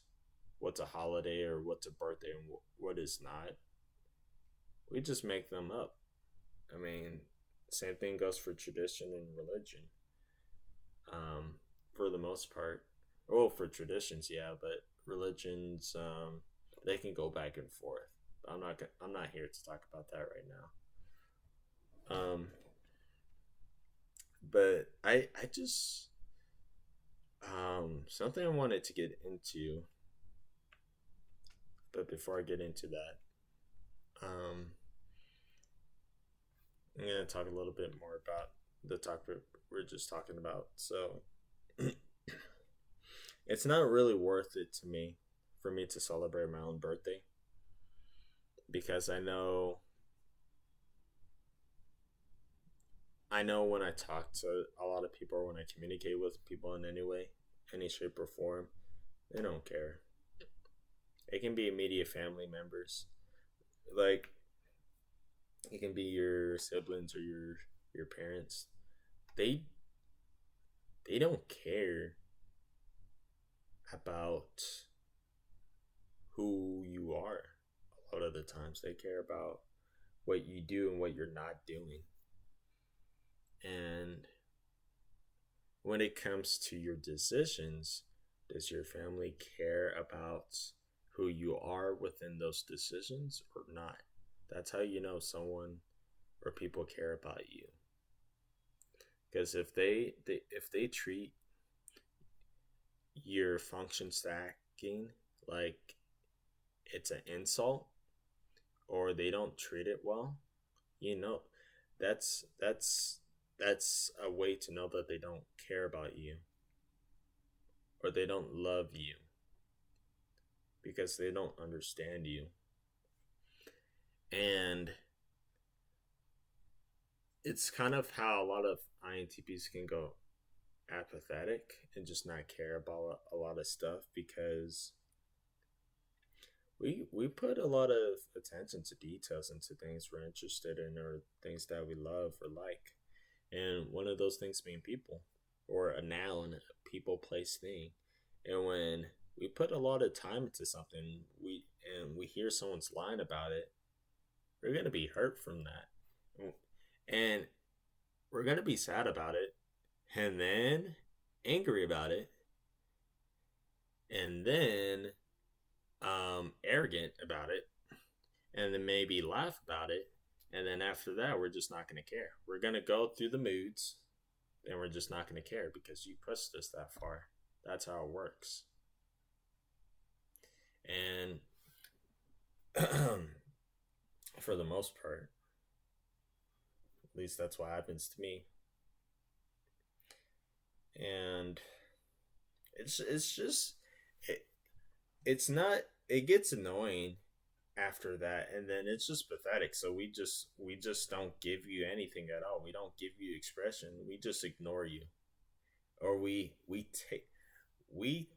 what's a holiday or what's a birthday and what is not. We just make them up. I mean, same thing goes for tradition and religion. For the most part, well, for traditions, yeah, but religions, they can go back and forth. I'm not here to talk about that right now. But I just something I wanted to get into, but before I get into that, um, I'm gonna talk a little bit more about the topic we're just talking about. So it's not really worth it to me for me to celebrate my own birthday because I know when I talk to a lot of people or when I communicate with people in any way, any shape or form, they don't care. It can be immediate family members. Like it can be your siblings or your parents. They they don't care about who you are. A lot of the times they care about what you do and what you're not doing. And when it comes to your decisions, does your family care about who you are within those decisions or not? That's how you know someone or people care about you. Because if they treat your function stacking like it's an insult or they don't treat it well, you know, that's a way to know that they don't care about you or they don't love you because they don't understand you. And it's kind of how a lot of INTPs can go apathetic and just not care about a lot of stuff because we put a lot of attention to details into things we're interested in or things that we love or like. And one of those things being people or a noun, a people, place, thing. And when we put a lot of time into something, we hear someone's line about it, we're gonna be hurt from that, and we're gonna be sad about it, and then angry about it, and then arrogant about it, and then maybe laugh about it, and then after that, we're just not gonna care. We're gonna go through the moods, and we're just not gonna care because you pushed us that far. That's how it works. And for the most part, at least that's what happens to me. And it's just it, it's not it gets annoying after that and then it's just pathetic. So we just don't give you anything at all. We don't give you expression. We just ignore you. Or we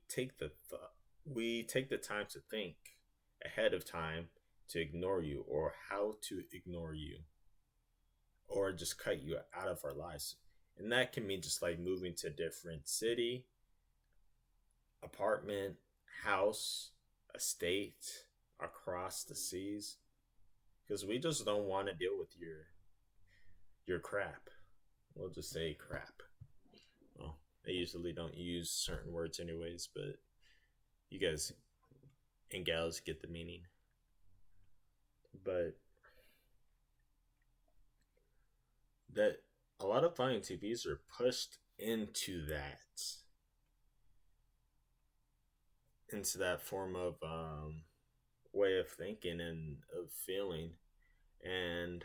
take the thought we take the time to think ahead of time to ignore you or how to ignore you or just cut you out of our lives. And that can mean just like moving to a different city, apartment, house, a state, across the seas. Because we just don't want to deal with your crap. We'll just say crap. Well, I usually don't use certain words anyways, but you guys and gals get the meaning. But that a lot of INTPs are pushed into that form of way of thinking and of feeling. And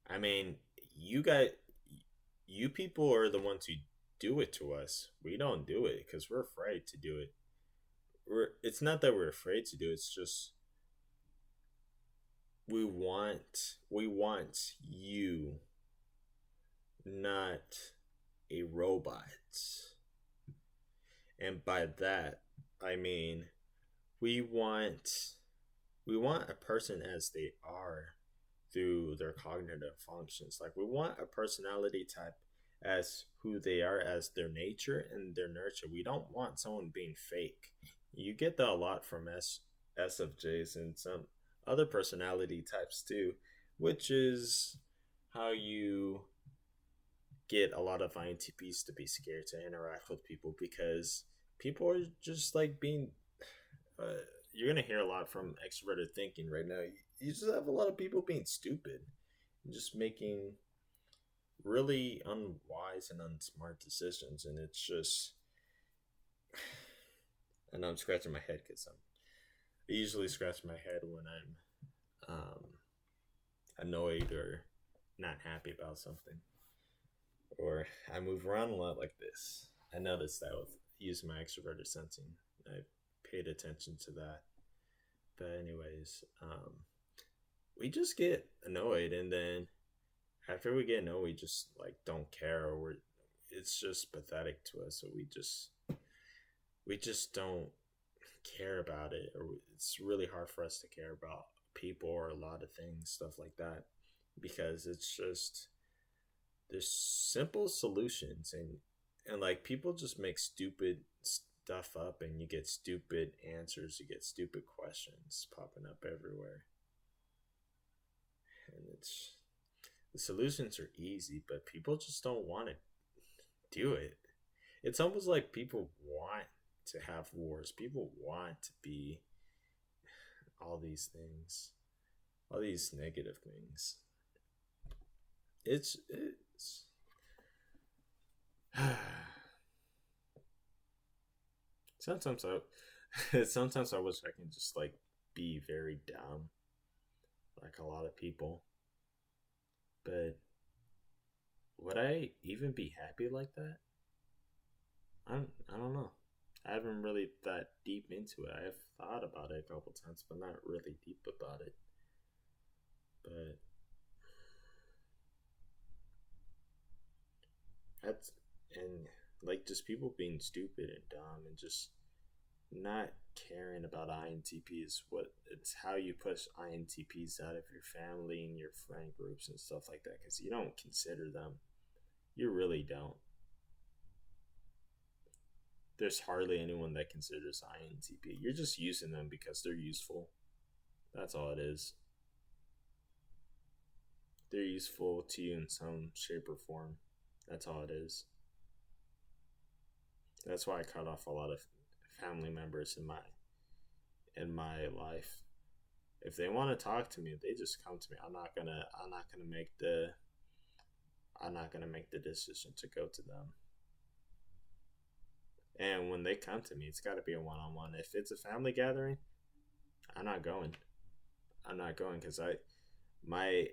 I mean, you got you people are the ones who do it to us. We don't do it because we're afraid to do it. It's not that we're afraid to do it. It's just we want you, not a robot. And by that, I mean we want we want a person as they are through their cognitive functions. Like we want a personality type as who they are as their nature and their nurture. We don't want someone being fake. You get that a lot from SFJs and some other personality types too, which is how you get a lot of INTPs to be scared to interact with people because people are just like being. Uh, you're gonna hear a lot from extroverted thinking right now. You just have a lot of people being stupid, and just making really unwise and unsmart decisions, and it's just. And I'm scratching my head because I usually scratch my head when I'm annoyed or not happy about something, or I move around a lot like this. I noticed that with using my extroverted sensing. I paid attention to that. But anyways, we just get annoyed, and then after we get annoyed, we just like don't care, or it's just pathetic to us. So we just don't care about it, or it's really hard for us to care about people or a lot of things, stuff like that, because it's just there's simple solutions, and like people just make stupid stuff up, and you get stupid answers, you get stupid questions popping up everywhere, and it's the solutions are easy, but people just don't want to do it. It's almost like people want to have wars, people want to be all these things, all these negative things. It's sometimes I sometimes I wish I can just like be very down like a lot of people, but would I even be happy like that? I don't know. I haven't really that deep into it. I have thought about it a couple times, but not really deep about it. But that's and like just people being stupid and dumb and just not caring about INTPs. What it's how you push INTPs out of your family and your friend groups and stuff like that because you don't consider them. You really don't. There's hardly anyone that considers INTP. You're just using them because they're useful. That's all it is. They're useful to you in some shape or form. That's all it is. That's why I cut off a lot of family members in my life. If they want to talk to me, they just come to me. I'm not gonna make the decision to go to them. And when they come to me, it's got to be a one on one. If it's a family gathering, I'm not going. I'm not going because my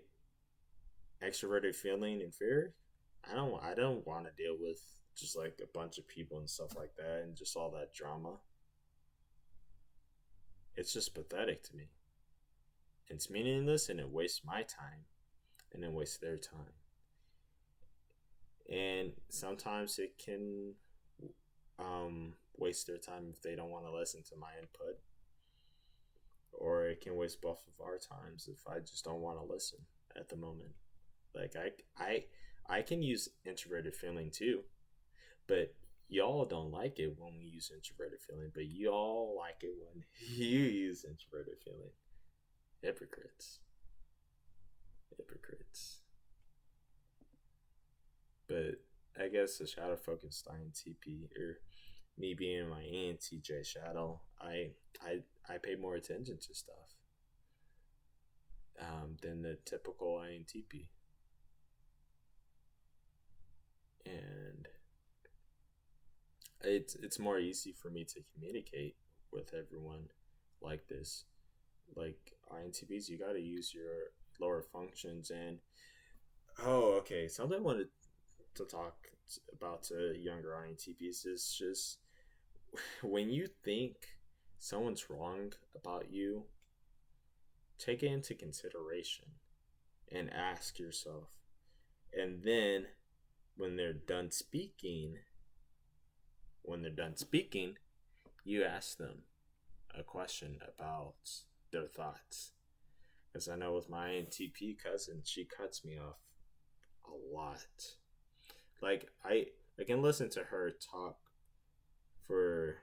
extroverted feeling and fear. I don't want to deal with just like a bunch of people and stuff like that and just all that drama. It's just pathetic to me. It's meaningless and it wastes my time and it wastes their time. And sometimes it can waste their time if they don't want to listen to my input, or it can waste both of our times if I just don't want to listen at the moment. Like I can use introverted feeling too, but y'all don't like it when we use introverted feeling, but y'all like it when you use introverted feeling. Hypocrites. Hypocrites. But I guess the shadow focused INTP or me being my ENTJ shadow, I pay more attention to stuff than the typical INTP, and it's more easy for me to communicate with everyone like this. Like INTPs, you got to use your lower functions and okay. Something I wanted to talk about to younger INTPs is just when you think someone's wrong about you, take it into consideration and ask yourself. And then when they're done speaking, when they're done speaking, you ask them a question about their thoughts. Because I know with my INTP cousin, she cuts me off a lot. Like I can listen to her talk for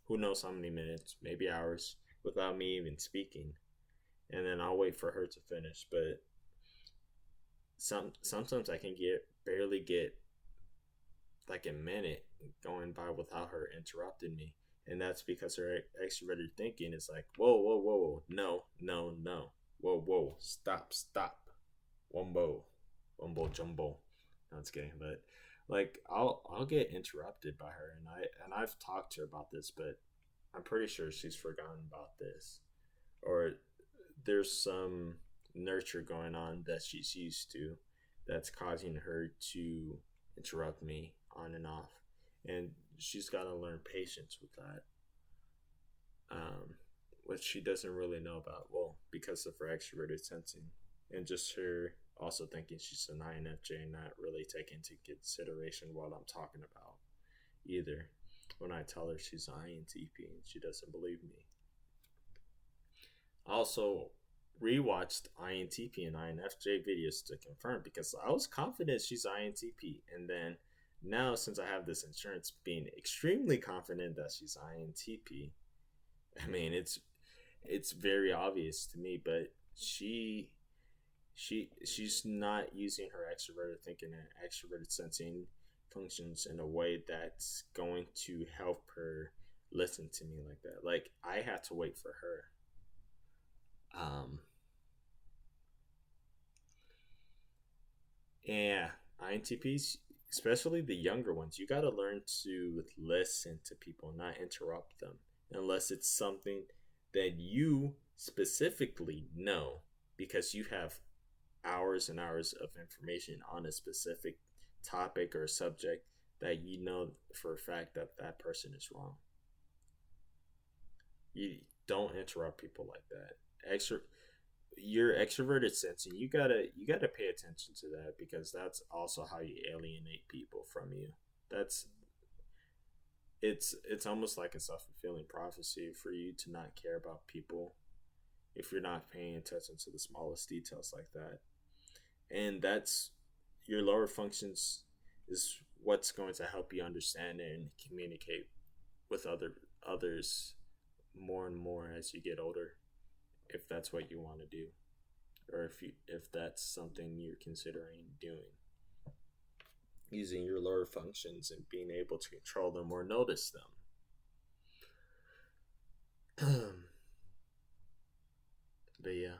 who knows how many minutes, maybe hours, without me even speaking, and then I'll wait for her to finish. But sometimes I can barely get like a minute going by without her interrupting me, and that's because her extroverted thinking is like, whoa, whoa, whoa, whoa, no, no, no, whoa, whoa, stop, stop, wumbo, wumbo jumbo. No, it's kidding, but like I'll get interrupted by her, and I've talked to her about this, but I'm pretty sure she's forgotten about this, or there's some nurture going on that she's used to that's causing her to interrupt me on and off. And she's got to learn patience with that, which she doesn't really know about. Well, because of her extroverted sensing and just her also thinking she's an INFJ and not really taking into consideration what I'm talking about either. When I tell her she's an INTP and she doesn't believe me. Also, rewatched INTP and INFJ videos to confirm because I was confident she's INTP, and then now since I have this insurance, being extremely confident that she's INTP. I mean, it's very obvious to me, but she's not using her extroverted thinking and extroverted sensing functions in a way that's going to help her listen to me like that. Like I had to wait for her. Um, yeah, INTPs, especially the younger ones, you got to learn to listen to people, not interrupt them, unless it's something that you specifically know because you have hours and hours of information on a specific topic or subject that you know for a fact that that person is wrong. You don't interrupt people like that. Extra, your extroverted sensing, you gotta pay attention to that because that's also how you alienate people from you. That's it's almost like a self-fulfilling prophecy for you to not care about people if you're not paying attention to the smallest details like that. And that's your lower functions is what's going to help you understand and communicate with others more and more as you get older, if that's what you want to do, or if that's something you're considering doing, using your lower functions and being able to control them or notice them. But yeah,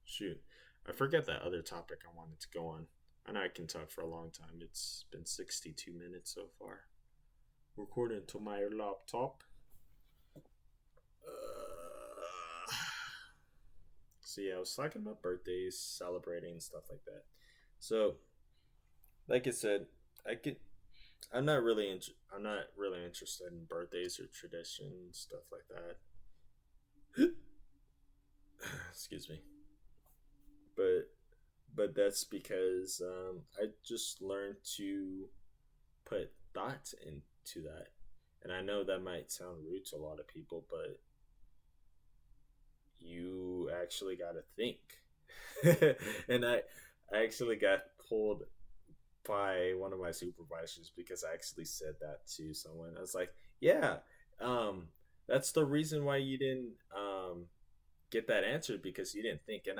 shoot, I forget that other topic I wanted to go on. I know I can talk for a long time. It's been 62 minutes so far. Recording to my laptop. So yeah, I was talking about birthdays, celebrating stuff like that. So, like I said, I could. I'm not really interested in birthdays or traditions, stuff like that. Excuse me. But that's because I just learned to put thought into that, and I know that might sound rude to a lot of people, but you actually got to think. And I actually got pulled by one of my supervisors because I actually said that to someone. I was like, "Yeah, um, that's the reason why you didn't get that answered because you didn't think." And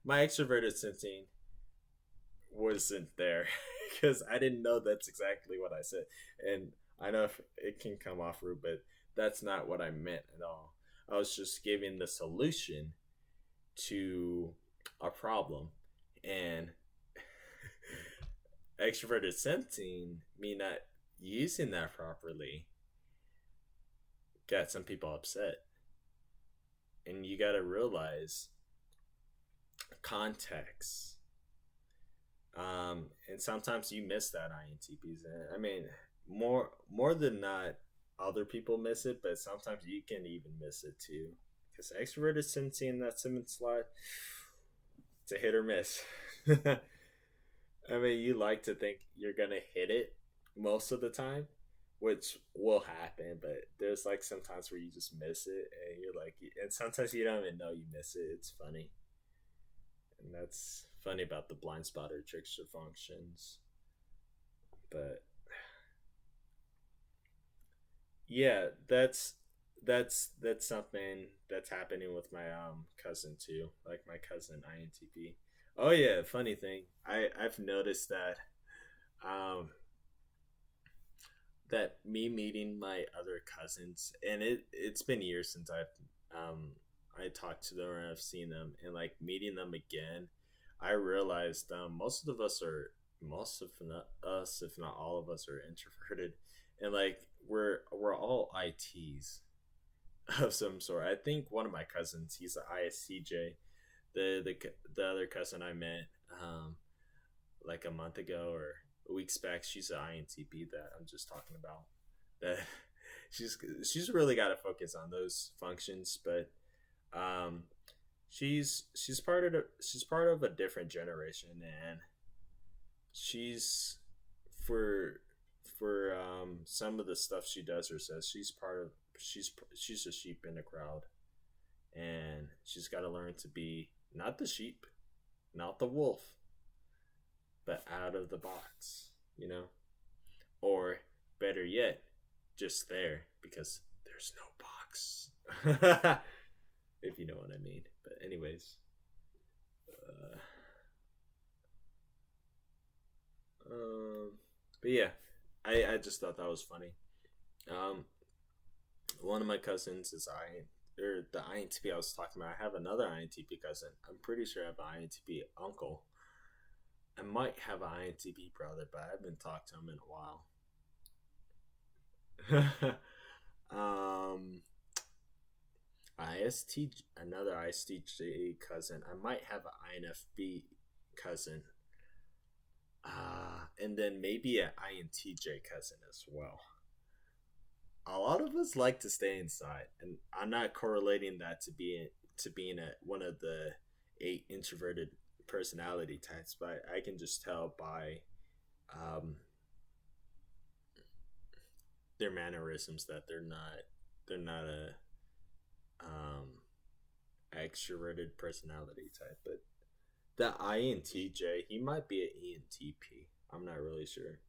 my extroverted sensing wasn't there because I didn't know that's exactly what I said. And I know if it can come off rude, but that's not what I meant at all. I was just giving the solution to a problem, and extroverted sensing, me not using that properly, got some people upset. And you got to realize context. And sometimes you miss that INTPs. I mean, more than not, other people miss it, but sometimes you can even miss it too. Because extroverted sensing in that Simmons slot, it's a hit or miss. I mean, you like to think you're gonna hit it most of the time, which will happen, but there's like sometimes where you just miss it, and you're like, and sometimes you don't even know you miss it. It's funny, and that's funny about the blind spot or trickster functions. But yeah, that's something that's happening with my cousin too, like my cousin INTP. Oh yeah, funny thing, I've noticed that um me meeting my other cousins, and it's been years since I talked to them or I've seen them, and like meeting them again, I realized most of us are most of not us, if not all of us, are introverted, and like we're all ITs of some sort. I think one of my cousins, he's an ISTJ. the other cousin I met like a month ago or weeks back, she's an INTP that I'm just talking about. That she's really got to focus on those functions, but um, she's part of a different generation, and she's for some of the stuff she does or says she's a sheep in the crowd, and she's got to learn to be not the sheep, not the wolf, but out of the box, you know, or better yet, just there because there's no box. If you know what I mean. But anyways, uh, um, but yeah, I just thought that was funny. Um, one of my cousins is or the INTP I was talking about. I have another INTP cousin. I'm pretty sure I have an INTP uncle. I might have an INTP brother, but I haven't talked to him in a while. IST, another ISTJ cousin. I might have an INFP cousin. And then maybe an INTJ cousin as well. A lot of us like to stay inside, and I'm not correlating that to being one of the 8 introverted personality types, but I can just tell by um, their mannerisms that they're not a um, extroverted personality type. But the INTJ, he might be an ENTP. I'm not really sure,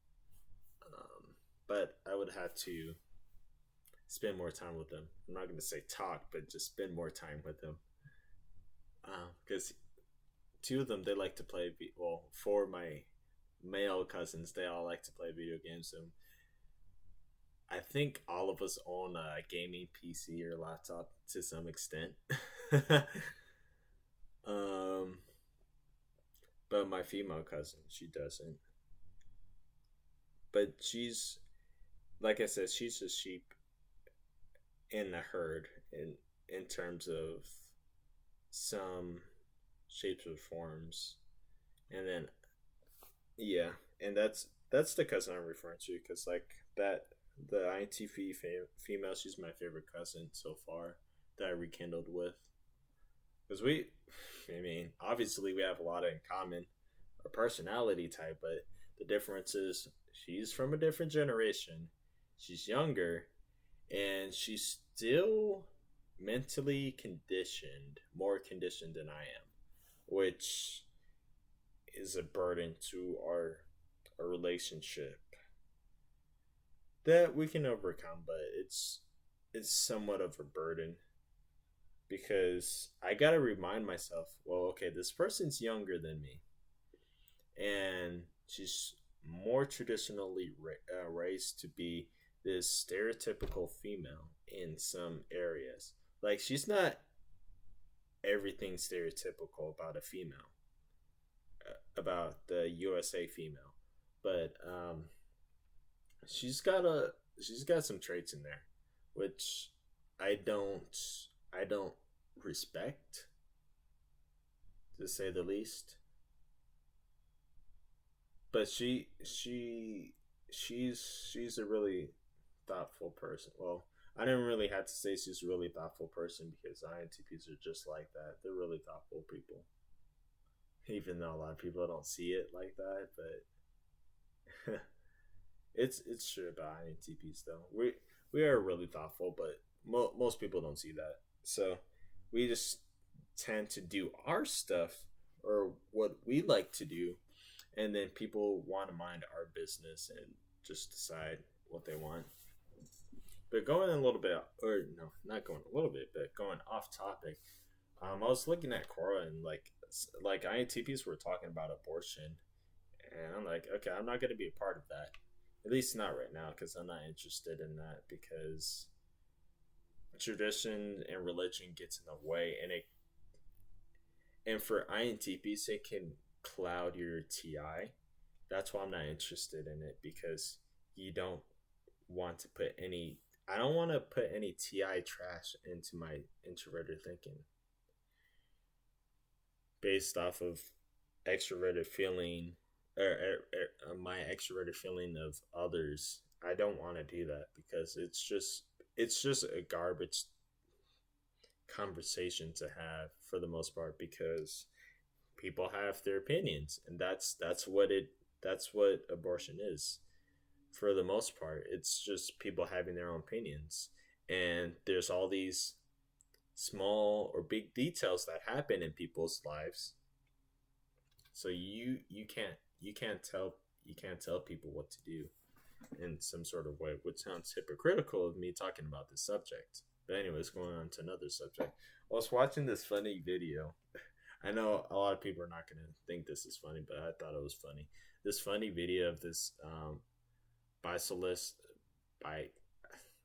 but I would have to spend more time with them. I'm not going to say talk, but just spend more time with them. Because two of them, they like to play. Well, four of my male cousins, they all like to play video games. And I think all of us own a gaming PC or laptop to some extent. um, but my female cousin, she doesn't. But she's, like I said, she's a sheep in the herd in terms of some shapes or forms, and then yeah, and that's the cousin I'm referring to because like that the INTP female, she's my favorite cousin so far that I rekindled with because I mean, obviously we have a lot in common, our personality type, but the difference is she's from a different generation, she's younger, and she's still mentally conditioned, more conditioned than I am, which is a burden to our relationship that we can overcome, but it's somewhat of a burden because I gotta remind myself, well, okay, this person's younger than me, and she's more traditionally raised to be this stereotypical female in some areas. Like she's not everything stereotypical about a female, about the USA female, but she's got a she's got some traits in there, which I don't I don't respect, to say the least. But she's a really thoughtful person. Well, I didn't really have to say she's a really thoughtful person because INTPs are just like that. They're really thoughtful people. Even though a lot of people don't see it like that, but it's true about INTPs though. We are really thoughtful, but most people don't see that. So we just tend to do our stuff or what we like to do, and then people want to mind our business and just decide what they want. But going a little bit, or no, not going a little bit, but going off topic. I was looking at Quora and like INTPs were talking about abortion, and I'm like, okay, I'm not going to be a part of that. At least not right now, because I'm not interested in that. Because tradition and religion gets in the way, and for INTPs, it can cloud your TI. That's why I'm not interested in it because you don't want to put any. I don't want to put any TI trash into my introverted thinking. based off of extroverted feeling my extroverted feeling of others. I don't want to do that because it's just a garbage conversation to have for the most part because people have their opinions and that's what abortion is for the most part. It's just people having their own opinions, and there's all these small or big details that happen in people's lives. So you can't tell people what to do in some sort of way, which sounds hypocritical of me talking about this subject. But anyways, going on to another subject. I was watching this funny video. I know a lot of people are not going to think this is funny, but I thought it was funny. This funny video of this bicyclist, by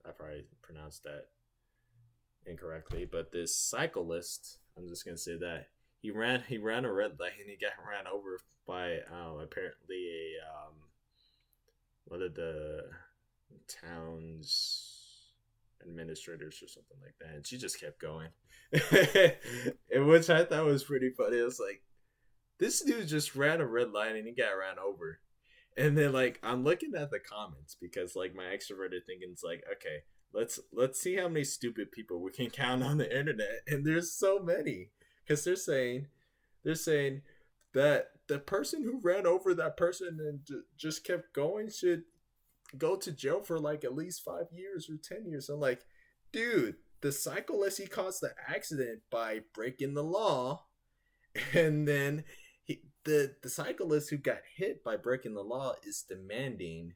I probably pronounced that incorrectly, but this cyclist, I'm just gonna say that he ran a red light and he got ran over by apparently a one of the town's administrators or something like that, and she just kept going, and which I thought was pretty funny. It was like this dude just ran a red light and he got ran over. And then like I'm looking at the comments because like my extroverted thinking's like, okay, let's see how many stupid people we can count on the internet, and there's so many because they're saying that the person who ran over that person and just kept going should go to jail for like at least 5 years or 10 years. I'm like, dude, the cyclist, he caused the accident by breaking the law, and then the cyclist who got hit by breaking the law is demanding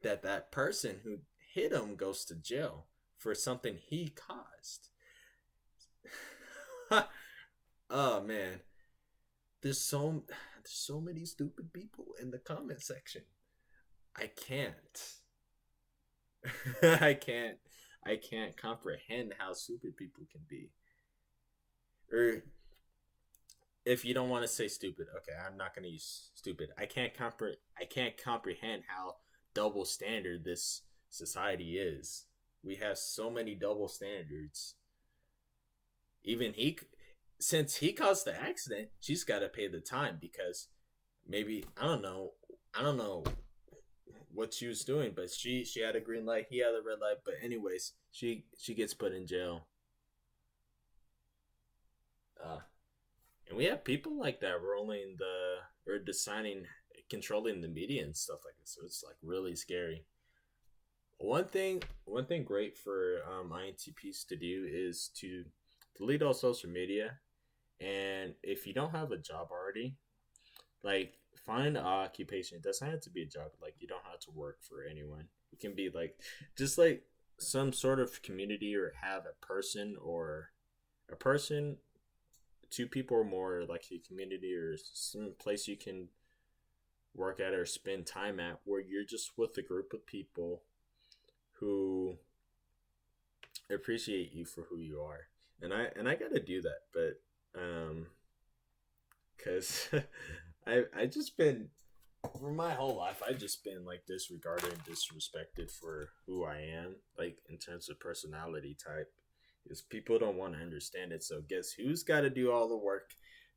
that person who hit him goes to jail for something he caused. Oh man, there's so many stupid people in the comment section. I can't. I can't. I can't comprehend how stupid people can be. Or if you don't want to say stupid, okay, I'm not gonna use stupid. I can't comprehend how double standard this society is. We have so many double standards. Even since he caused the accident, she's got to pay the time because maybe I don't know what she was doing, but she had a green light, he had a red light. But anyways, she gets put in jail. Uh, And we have people like that rolling or designing, controlling the media and stuff like this. So it's like really scary. One thing great for INTPs to do is to delete all social media. And if you don't have a job already, like find an occupation. It doesn't have to be a job. Like you don't have to work for anyone. It can be like just like some sort of community, or have a person, two people or more, like a community or some place you can work at or spend time at, where you're just with a group of people who appreciate you for who you are. And I gotta do that, but because I just been, for my whole life I just been like disregarded and disrespected for who I am, like in terms of personality type, is people don't want to understand it. So guess who's got to do all the work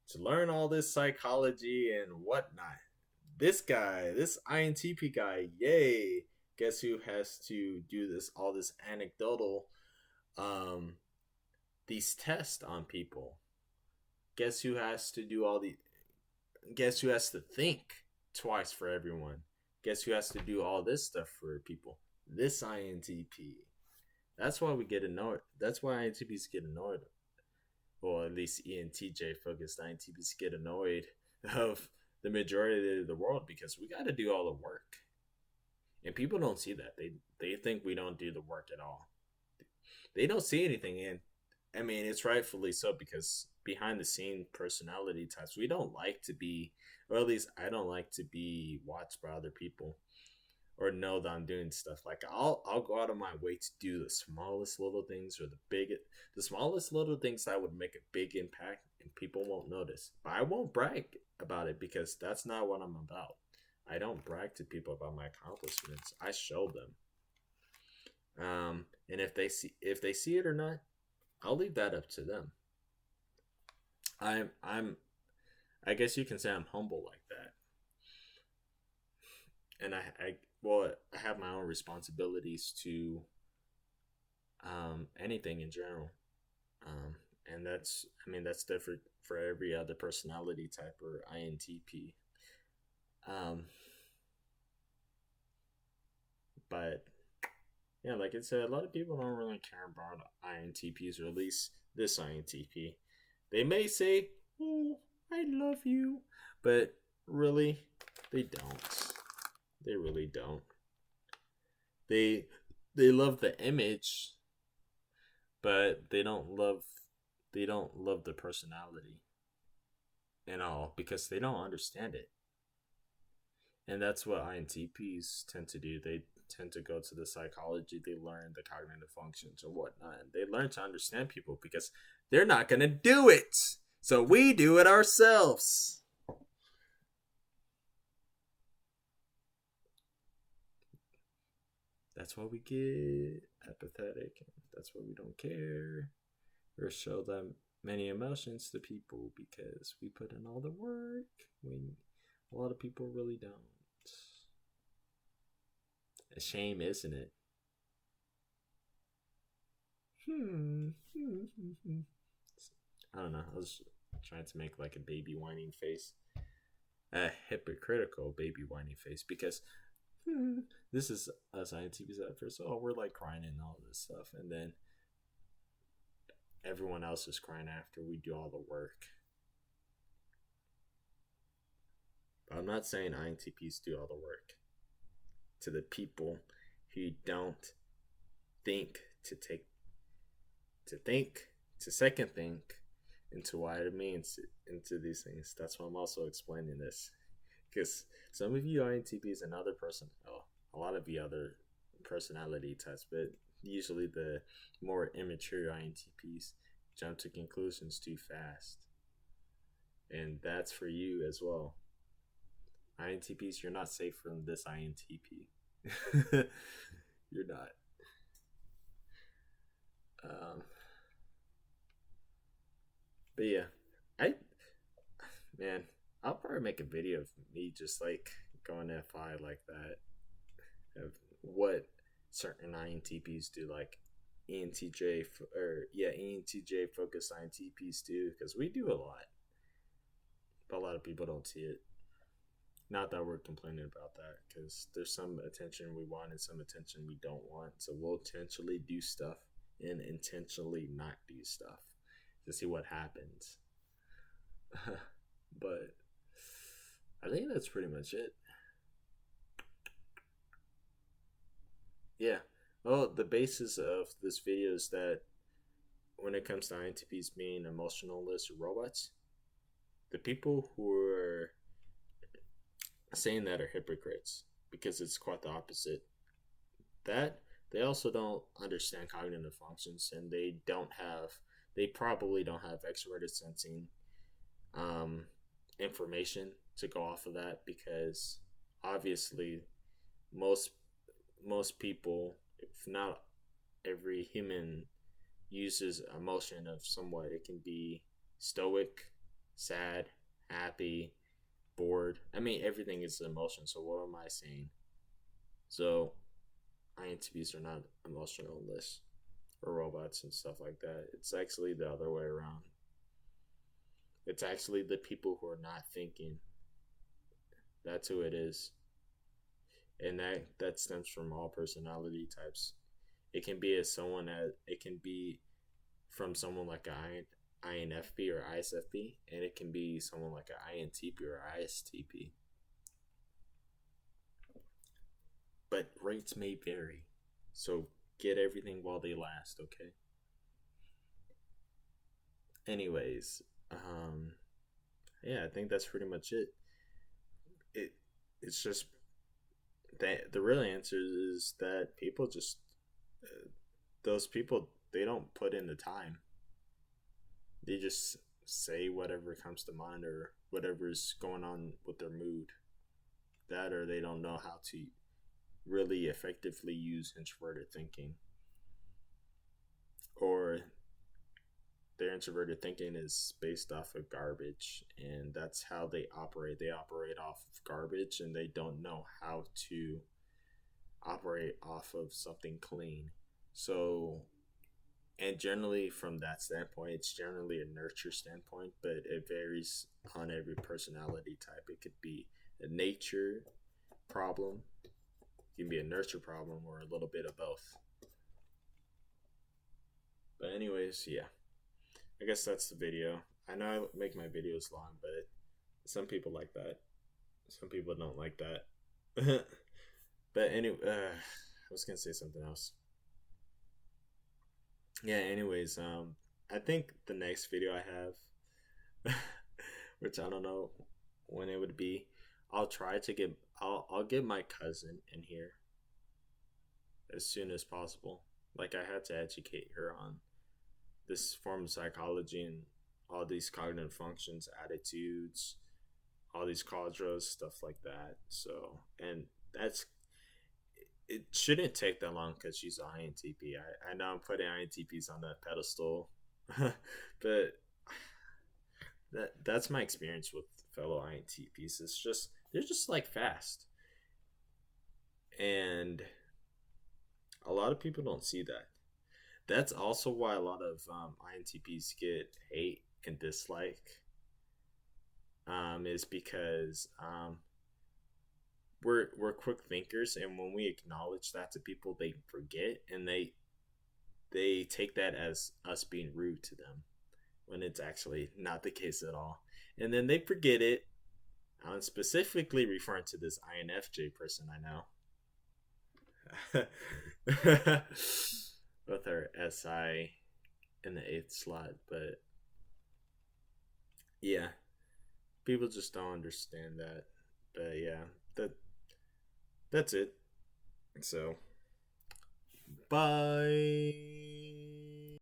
to learn all this psychology and whatnot? This guy, this INTP guy, yay! Guess who has to do all this anecdotal, um, these tests on people? Guess who has to do all the? Guess who has to think twice for everyone? Guess who has to do all this stuff for people? This INTP. That's why we get annoyed. That's why INTPs get annoyed. Well, at least ENTJ focused INTPs get annoyed of the majority of the world, because we got to do all the work, and people don't see that. They think we don't do the work at all. They don't see anything, and I mean it's rightfully so, because behind the scene personality types, we don't like to be, or at least I don't like to be watched by other people, or know that I'm doing stuff. Like I'll go out of my way to do the smallest little things, or the smallest little things that would make a big impact, and people won't notice. But I won't brag about it, because that's not what I'm about. I don't brag to people about my accomplishments. I show them. And if they see it or not, I'll leave that up to them. I'm I guess you can say I'm humble like that, and I have my own responsibilities to anything in general, um, and that's different for every other personality type or INTP. Um, but yeah, like I said, a lot of people don't really care about INTPs, or at least this INTP. They may say, "Oh, I love you," but really, they don't. They really don't. They they love the image, but they don't love the personality and all because they don't understand it. And that's what INTPs tend to do. They tend to go to the psychology, they learn the cognitive functions or whatnot, and they learn to understand people because they're not going to do it. So we do it ourselves. That's why we get apathetic. That's why we don't care or show them many emotions to people because we put in all the work when a lot of people really don't. A shame, isn't it? Hmm. I don't know. I was trying to make like a baby whining face, a hypocritical baby whining face, because hmm, this is us INTPs at first. Oh, we're like crying and all this stuff, and then everyone else is crying after we do all the work. But I'm not saying INTPs do all the work. To the people who don't think to take to think to second think into what it means into these things. That's why I'm also explaining this because some of you INTPs and other person, oh, a lot of you other personality types, but usually the more immature INTPs jump to conclusions too fast, and that's for you as well. INTPs, you're not safe from this INTP. You're not. Um, but yeah, I man, I'll probably make a video of me just like going FI like that of what certain INTPs do, like ENTJ or yeah ENTJ focused INTPs do, because we do a lot, but a lot of people don't see it. Not that we're complaining about that, because there's some attention we want and some attention we don't want. So we'll intentionally do stuff and intentionally not do stuff to see what happens. But I think that's pretty much it. Yeah. Well, the basis of this video is that when it comes to INTPs being emotionless robots, the people who are saying that are hypocrites because it's quite the opposite. That they also don't understand cognitive functions, and they probably don't have extroverted sensing um, information to go off of that, because obviously most most people, if not every human, uses emotion of somewhat. It can be stoic, sad, happy, bored. I mean, everything is emotion. So what am I saying? So INTPs are not emotionless or robots and stuff like that. It's actually the other way around. It's actually the people who are not thinking. That's who it is, and that stems from all personality types. It can be as someone as it can be from someone like a INFP or ISFP, and it can be someone like an INTP or ISTP. But rates may vary, so get everything while they last. Okay. Anyways, yeah, I think that's pretty much it. It it's just that the real answer is that people just those people, they don't put in the time. They just say whatever comes to mind or whatever's going on with their mood. That, or they don't know how to really effectively use introverted thinking, or their introverted thinking is based off of garbage, and that's how they operate. They operate off of garbage, and they don't know how to operate off of something clean. So, and generally from that standpoint, it's generally a nurture standpoint, but it varies on every personality type. It could be a nature problem, it can be a nurture problem, or a little bit of both. But anyways, yeah, I guess that's the video. I know I make my videos long, but some people like that. Some people don't like that. But anyway, I was gonna say something else. Yeah. Anyways, I think the next video I have, which I don't know when it would be, I'll try to get. I'll get my cousin in here as soon as possible. Like I had to educate her on this form of psychology and all these cognitive functions, attitudes, all these cadres, stuff like that. So, and that's it shouldn't take that long because she's an INTP. I know I'm putting INTPs on that pedestal, but that's my experience with fellow INTPs. It's just they're just like fast, and a lot of people don't see that. That's also why a lot of INTPs get hate and dislike. Is because we're quick thinkers, and when we acknowledge that to people, they forget, and they take that as us being rude to them, when it's actually not the case at all. And then they forget it. I'm specifically referring to this INFJ person I know. With her SI in the eighth slot. But yeah, people just don't understand that. But yeah, that's it. So bye.